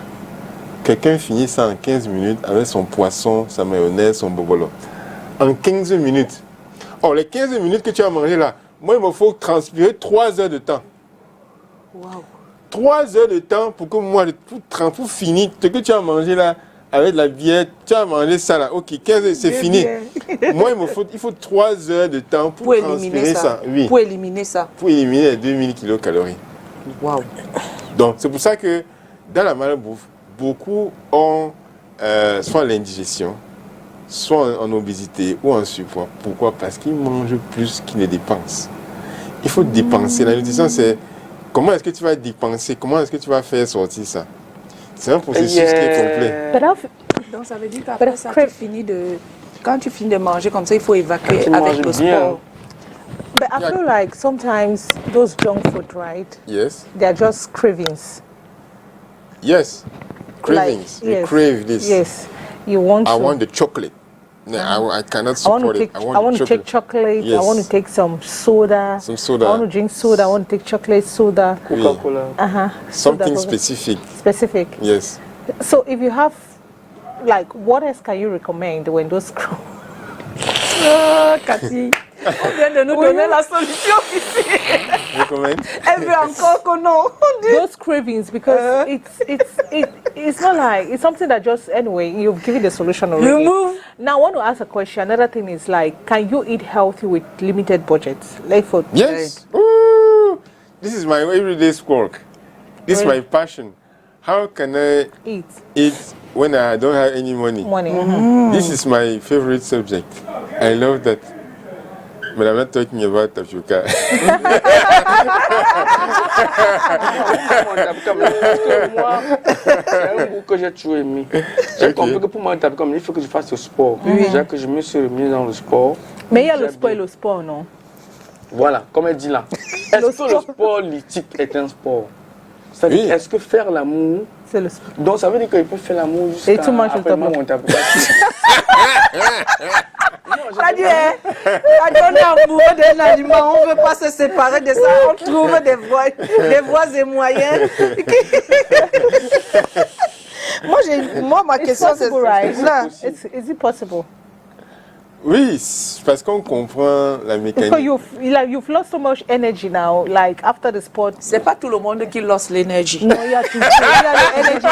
quelqu'un finit ça en 15 minutes avec son poisson, sa mayonnaise, son bobolo. En 15 minutes. Or, les 15 minutes que tu as mangé là, moi, il me faut transpirer 3 heures de temps. Waouh. 3 heures de temps pour que moi, pour finir, ce que tu as mangé là, avec la bière, tu as mangé ça là, ok, 15 heures, c'est fini. Moi, il faut 3 heures de temps pour éliminer transpirer ça. ça. Oui, Pour éliminer ça. pour éliminer les 2000 kilocalories. Waouh. Donc, c'est pour ça que dans la malbouffe, beaucoup ont soit l'indigestion, soit en obésité ou en surpoids. Pourquoi? Parce qu'ils mangent plus qu'ils ne dépensent. Il faut dépenser. La nutrition, c'est comment est-ce que tu vas dépenser, comment est-ce que tu vas faire sortir ça. C'est un processus qui est complet. but I've, Donc ça veut dire qu'après ça, crave- quand tu finis de manger comme ça, il faut évacuer Tu avec manges le bien. sport. but I feel like sometimes those junk food, right? Yes. They're just cravings. Yes. Cravings. Like, You crave this. Yes. You want I to. want the chocolate. No, I cannot I want support to it. take. I want to take chocolate. I Yes. want to take some soda. Some soda. I want to drink soda. I want to take chocolate soda. Coca-Cola. Something specific. Specific. Yes. So if you have, like, what else can you recommend when those? Ah, Cathy, on vient de nous donner la solution ici. Recommend? Elle veut encore que non. Those cravings, because it's not like it's something that just anyway you've given the solution already. Remove. Now I want to ask a question. Another thing is like, can you eat healthy with limited budgets? Like for Yes. Ooh, this is my everyday work. This is my passion. How can I eat eat when I don't have any money? money. This is my favorite subject. I love that. But I'm not talking about tapioca. Moi, c'est un goût que j'ai toujours aimé. J'ai compris que pour moi, il faut que je fasse le sport. Déjà que je me suis remis dans le sport. Mais il y a le J'ai sport et bien. le sport, non? Voilà, comme elle dit là. Est-ce que le sport lithique est un sport? C'est-à-dire, Oui. est-ce que faire l'amour. C'est le sport. Donc ça veut dire qu'il peut faire l'amour Et tout mange jusqu'à le après tableau. mon tableau. Ça dit, hein, quand on est amoureux d'un aliment, on ne veut pas se séparer de ça. On trouve des voies et moyens. Moi, ma It's question, c'est possible, right? là. Is it possible? Oui, c'est parce qu'on comprend la Because mécanique. you've lost so much energy now. Like after the sport. C'est pas tout le monde qui lance l'énergie. No, you have to. You have the energy.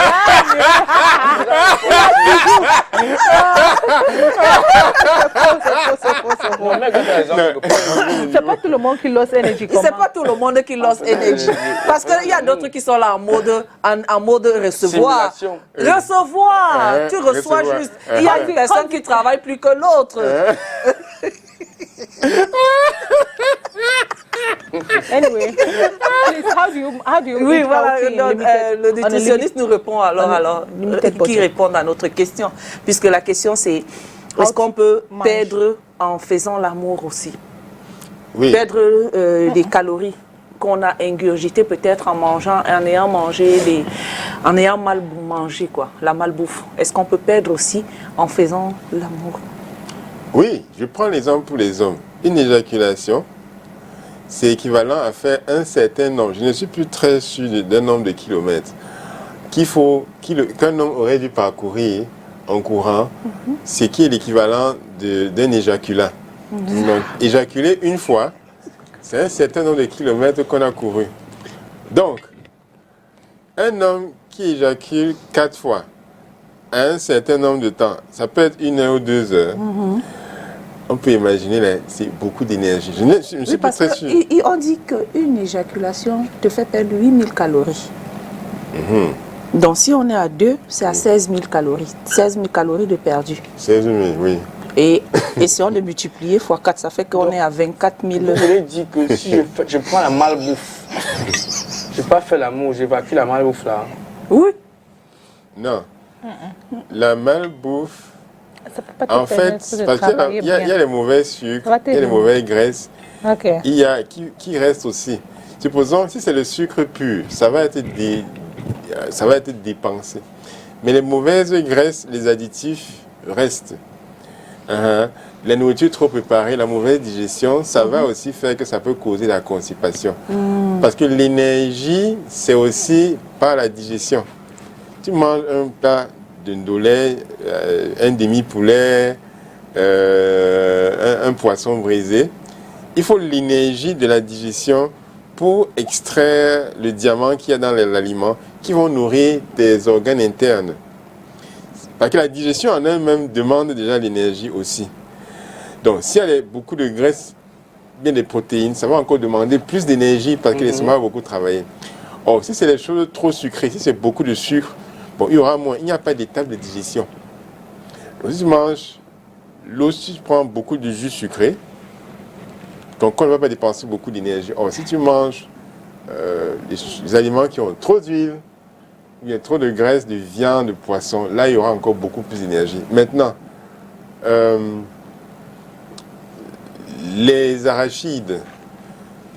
Mon mec, par exemple, C'est pas tout le monde qui lost energy. C'est comment? pas tout le monde qui lance énergie. Parce qu'il y a d'autres qui sont là en mode recevoir. Simulation. Recevoir. Tu reçois Recevoir. juste. Il y a une personne qui travaille plus que l'autre. Anyway, please, how do you Oui, eat voilà, healthy in donc, limited- le on a nutritionniste nous répond alors limited qui budget? répond à notre question, puisque la question c'est est-ce qu'on peut mange. perdre en faisant l'amour aussi? Oui, Perdre des calories qu'on a ingurgitées peut-être en mangeant, en ayant mangé, en ayant mal mangé, quoi, la malbouffe. Est-ce qu'on peut perdre aussi en faisant l'amour? oui, je prends l'exemple pour les hommes. Une éjaculation, c'est équivalent à faire un certain nombre, je ne suis plus très sûr d'un nombre de kilomètres, qu'un homme aurait dû parcourir en courant, ce qui est l'équivalent d'un éjaculat. Donc, éjaculer une fois, c'est un certain nombre de kilomètres qu'on a couru. Donc, un homme qui éjacule 4 fois à un certain nombre de temps, ça peut être 1 heure ou 2 heures. On peut imaginer, là, c'est beaucoup d'énergie. Je ne suis Oui, pas parce très sûr. qu'on dit qu'une éjaculation te fait perdre 8000 calories. Donc si on est à 2, c'est à 16 000 calories. 16 000 calories de perdu. 16 000, oui. Et essayons de multiplier x 4, ça fait qu'on est à 24 000. Je voulais dire que si je prends la malbouffe, je n'ai pas fait l'amour, j'évacue la malbouffe là. Oui. Non. La malbouffe, Ça peut pas te en fait, permettre de parce qu'il travailler y a bien. les mauvais sucres, Ça va il y a les t'aider. mauvaises graisses, Ok. il y a qui reste aussi. Supposons, si c'est le sucre pur, ça va être dépensé. Mais les mauvaises graisses, les additifs restent. La nourriture trop préparée, la mauvaise digestion, ça va aussi faire que ça peut causer la constipation. Parce que l'énergie, c'est aussi par la digestion. Tu manges un plat de ndolé, un demi-poulet, un poisson brisé, il faut l'énergie de la digestion pour extraire le diamant qu'il y a dans l'aliment qui vont nourrir tes organes internes. Parce que la digestion en elle-même demande déjà l'énergie aussi. Donc, s'il y a beaucoup de graisse, bien des protéines, ça va encore demander plus d'énergie parce que l'estomac va beaucoup travailler. Or, si c'est des choses trop sucrées, si c'est beaucoup de sucre, bon, il y aura moins. Il n'y a pas d'étape de digestion. Donc, si tu manges l'eau, si tu prends beaucoup de jus sucré, ton corps ne va pas dépenser beaucoup d'énergie. Or, si tu manges les aliments qui ont trop d'huile, il y a trop de graisse, de viande, de poisson, là, il y aura encore beaucoup plus d'énergie. Maintenant, les arachides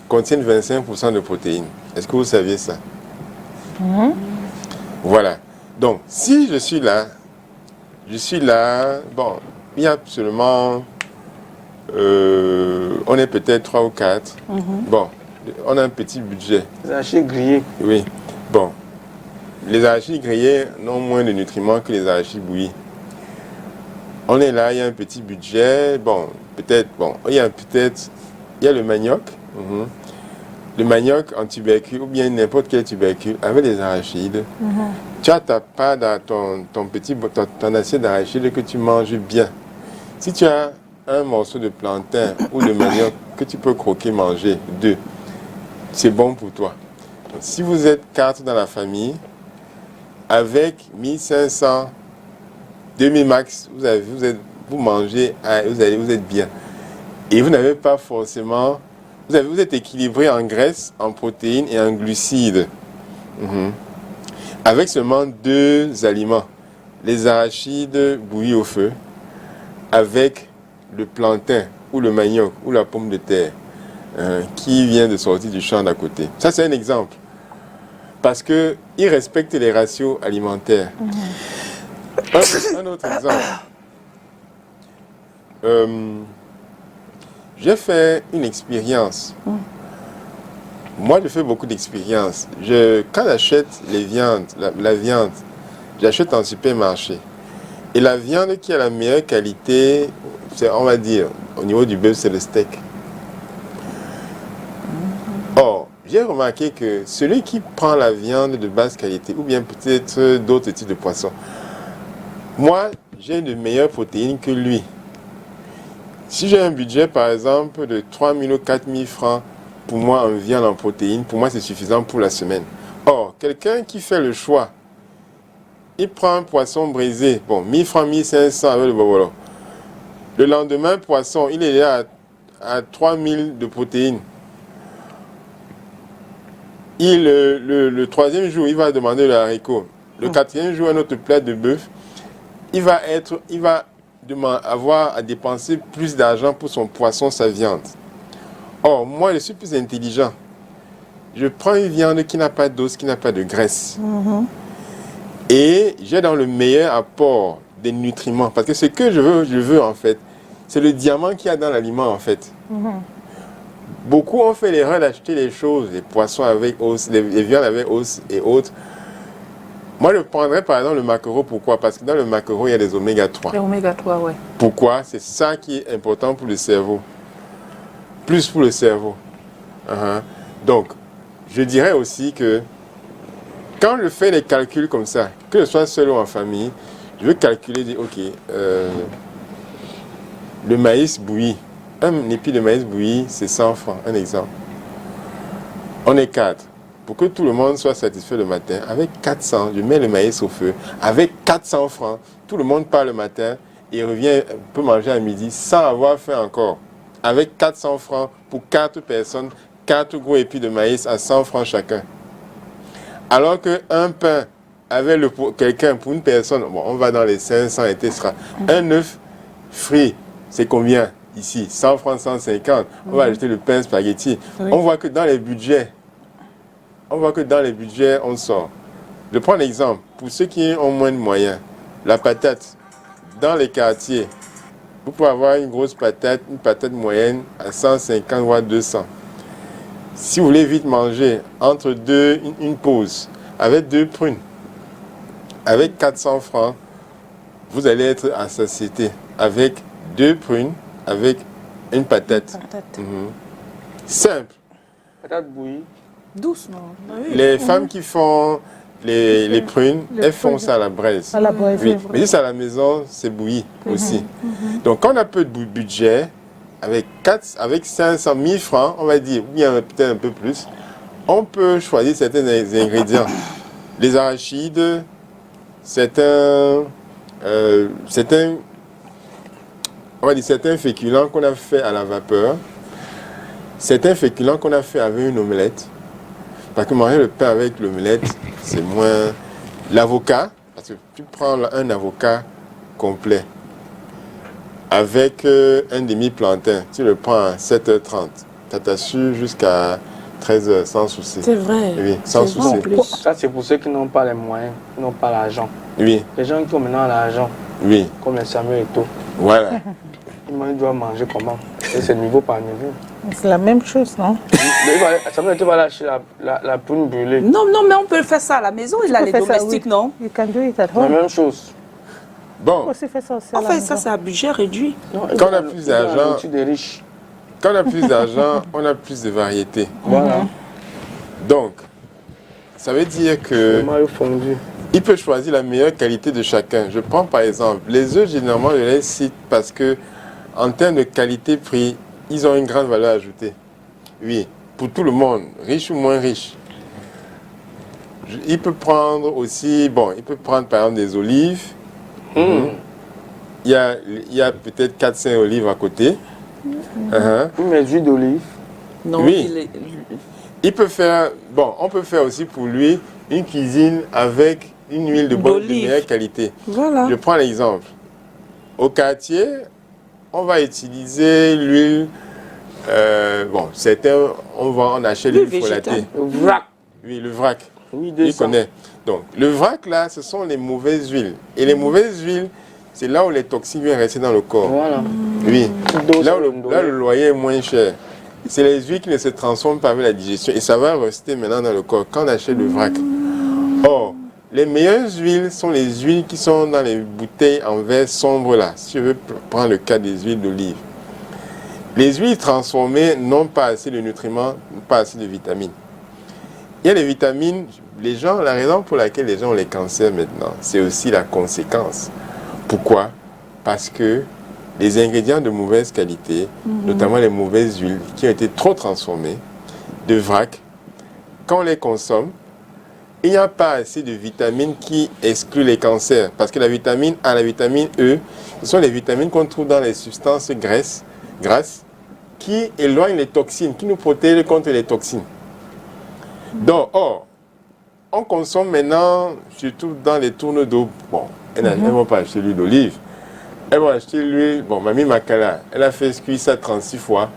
contiennent 25% de protéines. Est-ce que vous saviez ça? Voilà. Donc, si je suis là, bon, il y a seulement, on est peut-être 3 ou 4. Bon, on a un petit budget. Les arachides grillés. Oui. Bon, les arachides grillés n'ont moins de nutriments que les arachides bouillis. On est là, il y a un petit budget. Bon, peut-être, il y a le manioc. Le manioc en tubercule, ou bien n'importe quel tubercule, avec les arachides. Tu as ta part dans ton assiette d'arachides que tu manges bien. Si tu as un morceau de plantain ou de manioc que tu peux croquer, manger, 2, c'est bon pour toi. Donc, si vous êtes 4 dans la famille, avec 1500, 2000 max, vous mangez, vous êtes bien. Et vous n'avez pas forcément, vous êtes équilibré en graisse, en protéines et en glucides. Avec seulement 2 aliments, les arachides bouillis au feu, avec le plantain ou le manioc ou la pomme de terre qui vient de sortir du champ d'à côté. Ça, c'est un exemple. Parce qu'ils respectent les ratios alimentaires. Un autre exemple. J'ai fait une expérience. Moi, je fais beaucoup d'expériences. Quand j'achète les viandes, la viande, j'achète en supermarché. Et la viande qui a la meilleure qualité, on va dire, au niveau du bœuf, c'est le steak. Or, j'ai remarqué que celui qui prend la viande de basse qualité, ou bien peut-être d'autres types de poissons, moi, j'ai de meilleures protéines que lui. Si j'ai un budget, par exemple, de 3 000 ou 4 000 francs pour moi en viande en protéines, pour moi, c'est suffisant pour la semaine. Or, quelqu'un qui fait le choix, il prend un poisson brisé, 1000 francs, 1500 avec le bobolo. Le lendemain, poisson, il est là à 3 000 de protéines. Le troisième jour, il va demander le haricot. Le quatrième jour, un autre plat de bœuf. Il va avoir à dépenser plus d'argent pour son poisson, sa viande. Or, moi, je suis plus intelligent. Je prends une viande qui n'a pas d'os, qui n'a pas de graisse. Et j'ai dans le meilleur apport des nutriments. Parce que ce que je veux en fait, c'est le diamant qu'il y a dans l'aliment en fait. Beaucoup ont fait l'erreur d'acheter les choses, les poissons avec os, les viandes avec os et autres. Moi, je prendrais par exemple le maquereau. Pourquoi? Parce que dans le maquereau, il y a des oméga 3. Les oméga 3, ouais. Pourquoi? C'est ça qui est important pour le cerveau. Plus pour le cerveau. Donc, je dirais aussi que quand je fais des calculs comme ça, que je sois seul ou en famille, je veux calculer, dire, ok, le maïs bouilli, un épi de maïs bouilli, c'est 100 francs, un exemple. On est 4. Pour que tout le monde soit satisfait le matin, avec 400, je mets le maïs au feu, avec 400 francs, tout le monde part le matin et peut manger à midi sans avoir fait encore. Avec 400 francs pour 4 personnes, 4 gros épis de maïs à 100 francs chacun. Alors qu'un pain avec quelqu'un pour une personne, bon, on va dans les 500 etc. Un œuf frit, c'est combien ici? 100 francs, 150. On va ajouter le pain spaghetti. Oui. On voit que dans les budgets, on sort. Je prends l'exemple, pour ceux qui ont moins de moyens, la patate, dans les quartiers, vous pouvez avoir une grosse patate, une patate moyenne à 150 voire 200. Si vous voulez vite manger, entre deux, une pause, avec 2 prunes, avec 400 francs, vous allez être à satiété. Avec 2 prunes, avec une patate. Simple. Patate bouillie. Douce, non? Les femmes qui font les prunes, elles font ça à la braise. À la braise, Oui. oui. Mais si c'est à la maison, c'est bouilli aussi. Donc, quand on a peu de budget, avec 500 000 francs, on va dire, ou bien peut-être un peu plus, on peut choisir certains ingrédients. Les arachides, certains féculents qu'on a fait à la vapeur, certains féculents qu'on a fait avec une omelette. Parce que manger le pain avec l'omelette, c'est moins... L'avocat, parce que tu prends un avocat complet avec un demi-plantain, tu le prends à 7h30, tu t'assures jusqu'à 13h sans souci. C'est vrai. Oui, sans C'est vrai, en souci. plus. Ça, c'est pour ceux qui n'ont pas les moyens, qui n'ont pas l'argent. Oui, Les gens qui ont maintenant l'argent, oui, comme les Samuel et tout, voilà. ils doivent manger comment? Et c'est niveau par niveau. C'est la même chose, non? Samuel, tu vas lâcher la prune brûlée. Non, non, mais on peut faire ça à la maison. Il a peux les faire ça, domestiques, oui. non? You can do it at La home. même chose. Bon, On aussi fait ça aussi à On la fait maison. ça, c'est à budget réduit. Non, Quand on a plus d'argent- Tu des riches. quand on a plus d'argent, on a plus de variété. Voilà. Donc, ça veut dire que Le maillot fondu. il peut choisir la meilleure qualité de chacun. Je prends par exemple les œufs, généralement je les cite parce que en termes de qualité-prix, ils ont une grande valeur ajoutée. Oui, pour tout le monde, riche ou moins riche. Il peut prendre aussi, il peut prendre par exemple des olives. Il y a peut-être 4-5 olives à côté. Mais d'huile d'olive. Non, Oui. il est- Il peut faire, on peut faire aussi pour lui une cuisine avec une huile de D'olive. meilleure qualité. Voilà. Je prends l'exemple. Au quartier, on va utiliser l'huile, certains, on achète L'huile l'huile végétale. follatée. Le vrac. Oui, le vrac. Oui, Il 200. connaît. Donc, le vrac, là, ce sont les mauvaises huiles. Et les mauvaises huiles, c'est là où les toxines viennent rester dans le corps. Voilà. Oui. Petite dose Là où, de là, le loyer est moins cher. C'est les huiles qui ne se transforment pas avec la digestion. Et ça va rester maintenant dans le corps quand on achète le vrac. Or, les meilleures huiles sont les huiles qui sont dans les bouteilles en verre sombre là. Si je veux prendre le cas des huiles d'olive. Les huiles transformées n'ont pas assez de nutriments, pas assez de vitamines. Il y a les vitamines, la raison pour laquelle les gens ont les cancers maintenant, c'est aussi la conséquence. Pourquoi? Parce que les ingrédients de mauvaise qualité, notamment les mauvaises huiles qui ont été trop transformées, de vrac, quand on les consomme, il n'y a pas assez de vitamines qui excluent les cancers. Parce que la vitamine A, la vitamine E, ce sont les vitamines qu'on trouve dans les substances grasses qui éloignent les toxines, qui nous protègent contre les toxines. Donc, on consomme maintenant, surtout dans les tournes d'eau. Bon, elles ne vont pas acheter l'huile d'olive. Elles vont acheter l'huile, bon, Mamie Makala, elle a fait cuire ça 36 fois.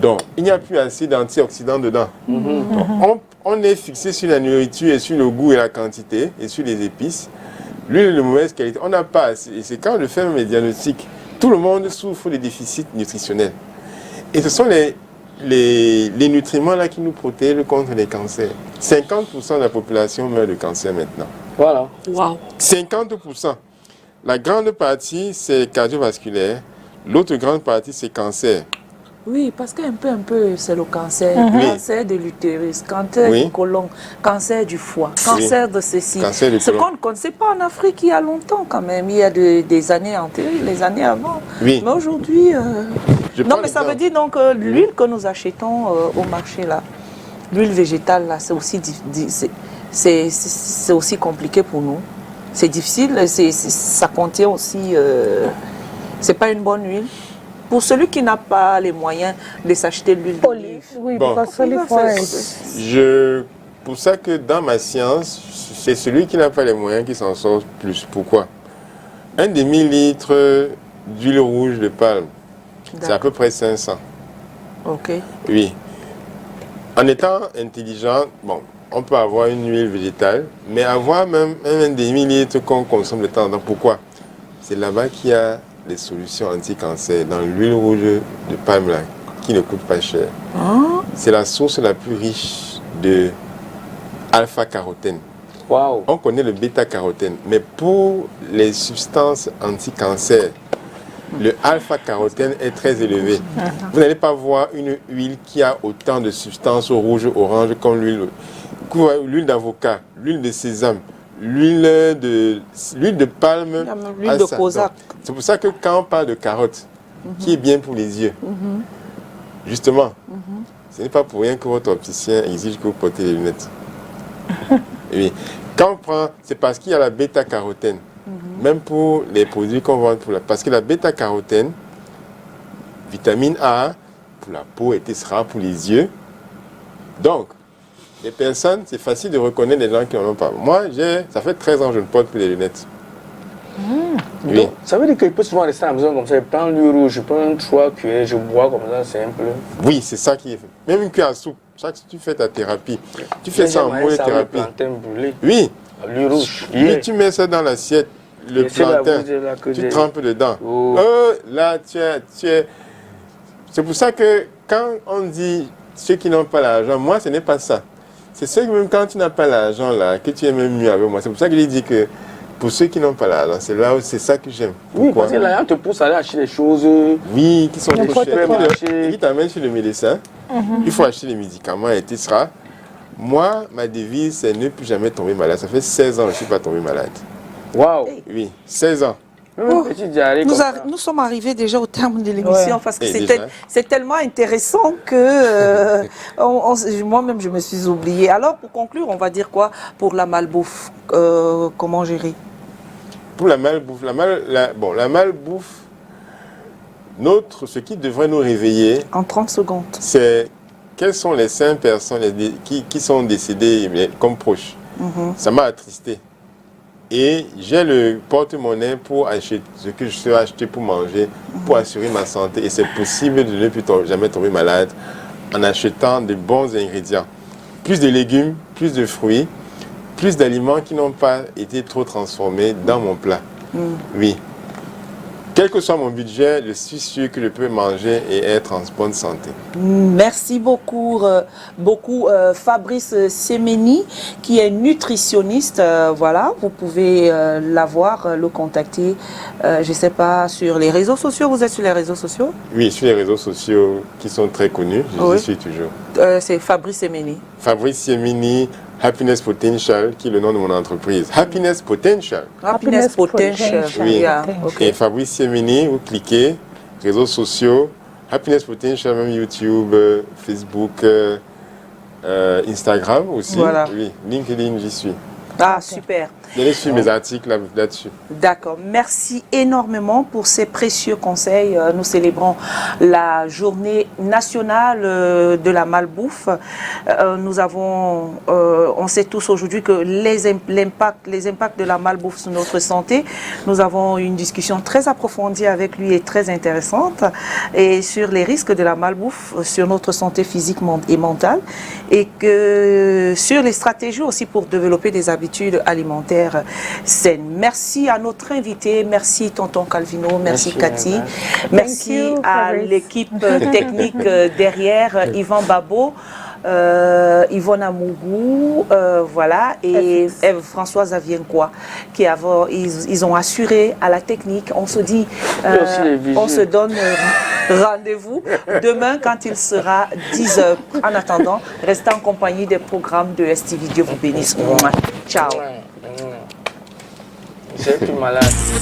Donc, il n'y a plus assez d'antioxydants dedans. Donc, on est fixé sur la nourriture et sur le goût et la quantité et sur les épices. L'huile est de mauvaise qualité. On n'a pas assez. Et c'est quand je fais mes diagnostics, tout le monde souffre des déficits nutritionnels. Et ce sont les nutriments là qui nous protègent contre les cancers. 50% de la population meurt de cancer maintenant. Voilà. Waouh. 50%. La grande partie, c'est cardiovasculaire. L'autre grande partie, c'est cancer. Oui, parce qu'un peu, c'est le cancer. Cancer de l'utérus, cancer du côlon, cancer du foie, cancer de ceci. Cancer du Ce côlon. qu'on ne connaissait pas en Afrique il y a longtemps quand même. Il y a des années antérieures, les années avant. Oui. Mais aujourd'hui... Non, mais ça l'exemple. veut dire donc l'huile que nous achetons au marché là, l'huile végétale là, c'est aussi, c'est aussi compliqué pour nous. C'est difficile, ça contient aussi... c'est pas une bonne huile. Pour celui qui n'a pas les moyens de s'acheter l'huile d'olive. Oui, Bon. because olive oil. Pour ça que dans ma science, c'est celui qui n'a pas les moyens qui s'en sort plus. Pourquoi? Un demi-litre d'huile rouge de palme, c'est à peu près 500. Ok. Oui. En étant intelligent, bon, on peut avoir une huile végétale, mais avoir même un demi-litre qu'on consomme de temps en temps. Pourquoi? C'est là-bas qu'il y a des solutions anti-cancer, dans l'huile rouge de palme là, qui ne coûte pas cher. C'est la source la plus riche de alpha-carotène. Waouh. On connaît le bêta-carotène, mais pour les substances anti-cancer, le alpha-carotène est très élevé. Vous n'allez pas voir une huile qui a autant de substances rouges, oranges comme l'huile d'avocat, l'huile de sésame, l'huile de palme. L'huile de Cosaque. C'est pour ça que quand on parle de carotte, qui est bien pour les yeux, justement, ce n'est pas pour rien que votre opticien exige que vous portez les lunettes. Oui. Quand on prend, c'est parce qu'il y a la bêta-carotène. Même pour les produits qu'on vend, parce que la bêta-carotène, vitamine A, pour la peau, et etc., pour les yeux. Donc, les personnes, c'est facile de reconnaître les gens qui n'en ont pas. Moi, ça fait 13 ans que je ne porte plus les lunettes. Oui. Donc, ça veut dire qu'il peut souvent rester à la maison comme ça, je prends l'huile rouge, je prends 3 cuillères, je bois comme ça, c'est un peu... Oui, c'est ça qui est fait. Même une cuillère à soupe, chaque fois que tu fais ta thérapie, tu fais ça en mode thérapie. Oui. L'huile rouge. Oui, tu mets ça dans l'assiette, le plantain, tu trempes dedans. Oh. Là, tu es... C'est pour ça que quand on dit ceux qui n'ont pas l'argent, moi, ce n'est pas ça. C'est ceux que même quand tu n'as pas l'argent, là, que tu es même mieux avec moi. C'est pour ça que je dis que pour ceux qui n'ont pas l'argent, c'est là où c'est ça que j'aime. Oui, Pourquoi? parce que l'argent te pousse à aller acheter des choses. Oui, qui sont trop N'importe chers. quoi. Qui t'amènent chez le médecin, il faut acheter les médicaments, etc. Moi, ma devise, c'est ne plus jamais tomber malade. Ça fait 16 ans que je ne suis pas tombé malade. Waouh. Oui, 16 ans. Même une petite diarrhée comme ça. Nous sommes arrivés déjà au terme de l'émission parce que Et c'est tellement intéressant que moi-même je me suis oubliée. Alors pour conclure, on va dire quoi pour la malbouffe? Comment gérer? Pour la malbouffe, la malbouffe, ce qui devrait nous réveiller, En 30 secondes. c'est quelles sont les 5 personnes qui sont décédées comme proches. Ça m'a attristé. Et j'ai le porte-monnaie pour acheter ce que je sais acheter pour manger, pour assurer ma santé. Et c'est possible de ne plus jamais tomber malade en achetant de bons ingrédients. Plus de légumes, plus de fruits, plus d'aliments qui n'ont pas été trop transformés dans mon plat. Oui. Quel que soit mon budget, je suis sûr que je peux manger et être en bonne santé. Merci beaucoup, Fabrice Semeni, qui est nutritionniste. Voilà, vous pouvez l'avoir, le contacter, je ne sais pas, sur les réseaux sociaux. Vous êtes sur les réseaux sociaux? Oui, sur les réseaux sociaux qui sont très connus, je suis toujours. C'est Fabrice Semeni. Fabrice Semeni, Happiness Potential, qui est le nom de mon entreprise. Happiness Potential. Happiness Potential. Oui. Yeah, ok. Et Fabrice Semeni, vous cliquez, réseaux sociaux, Happiness Potential, même YouTube, Facebook, Instagram aussi. Voilà. Oui, LinkedIn, j'y suis. Ah, super. Allez suivre mes articles là-dessus. D'accord. Merci énormément pour ces précieux conseils. Nous célébrons la journée nationale de la malbouffe. On sait tous aujourd'hui que les impacts de la malbouffe sur notre santé, nous avons une discussion très approfondie avec lui et très intéressante et sur les risques de la malbouffe sur notre santé physique et mentale et que sur les stratégies aussi pour développer des habitudes alimentaires saines. Merci à notre invité, merci tonton Calvino, merci Cathy, merci à l'équipe technique derrière, Yvan Babo, Yvonne Amougou, voilà, et Françoise Aviencois, ils ont assuré à la technique. On se dit, on se donne rendez-vous demain quand il sera 10 h. En attendant, restez en compagnie des programmes de STV. Dieu vous bénisse. Ciao. C'est plus malade.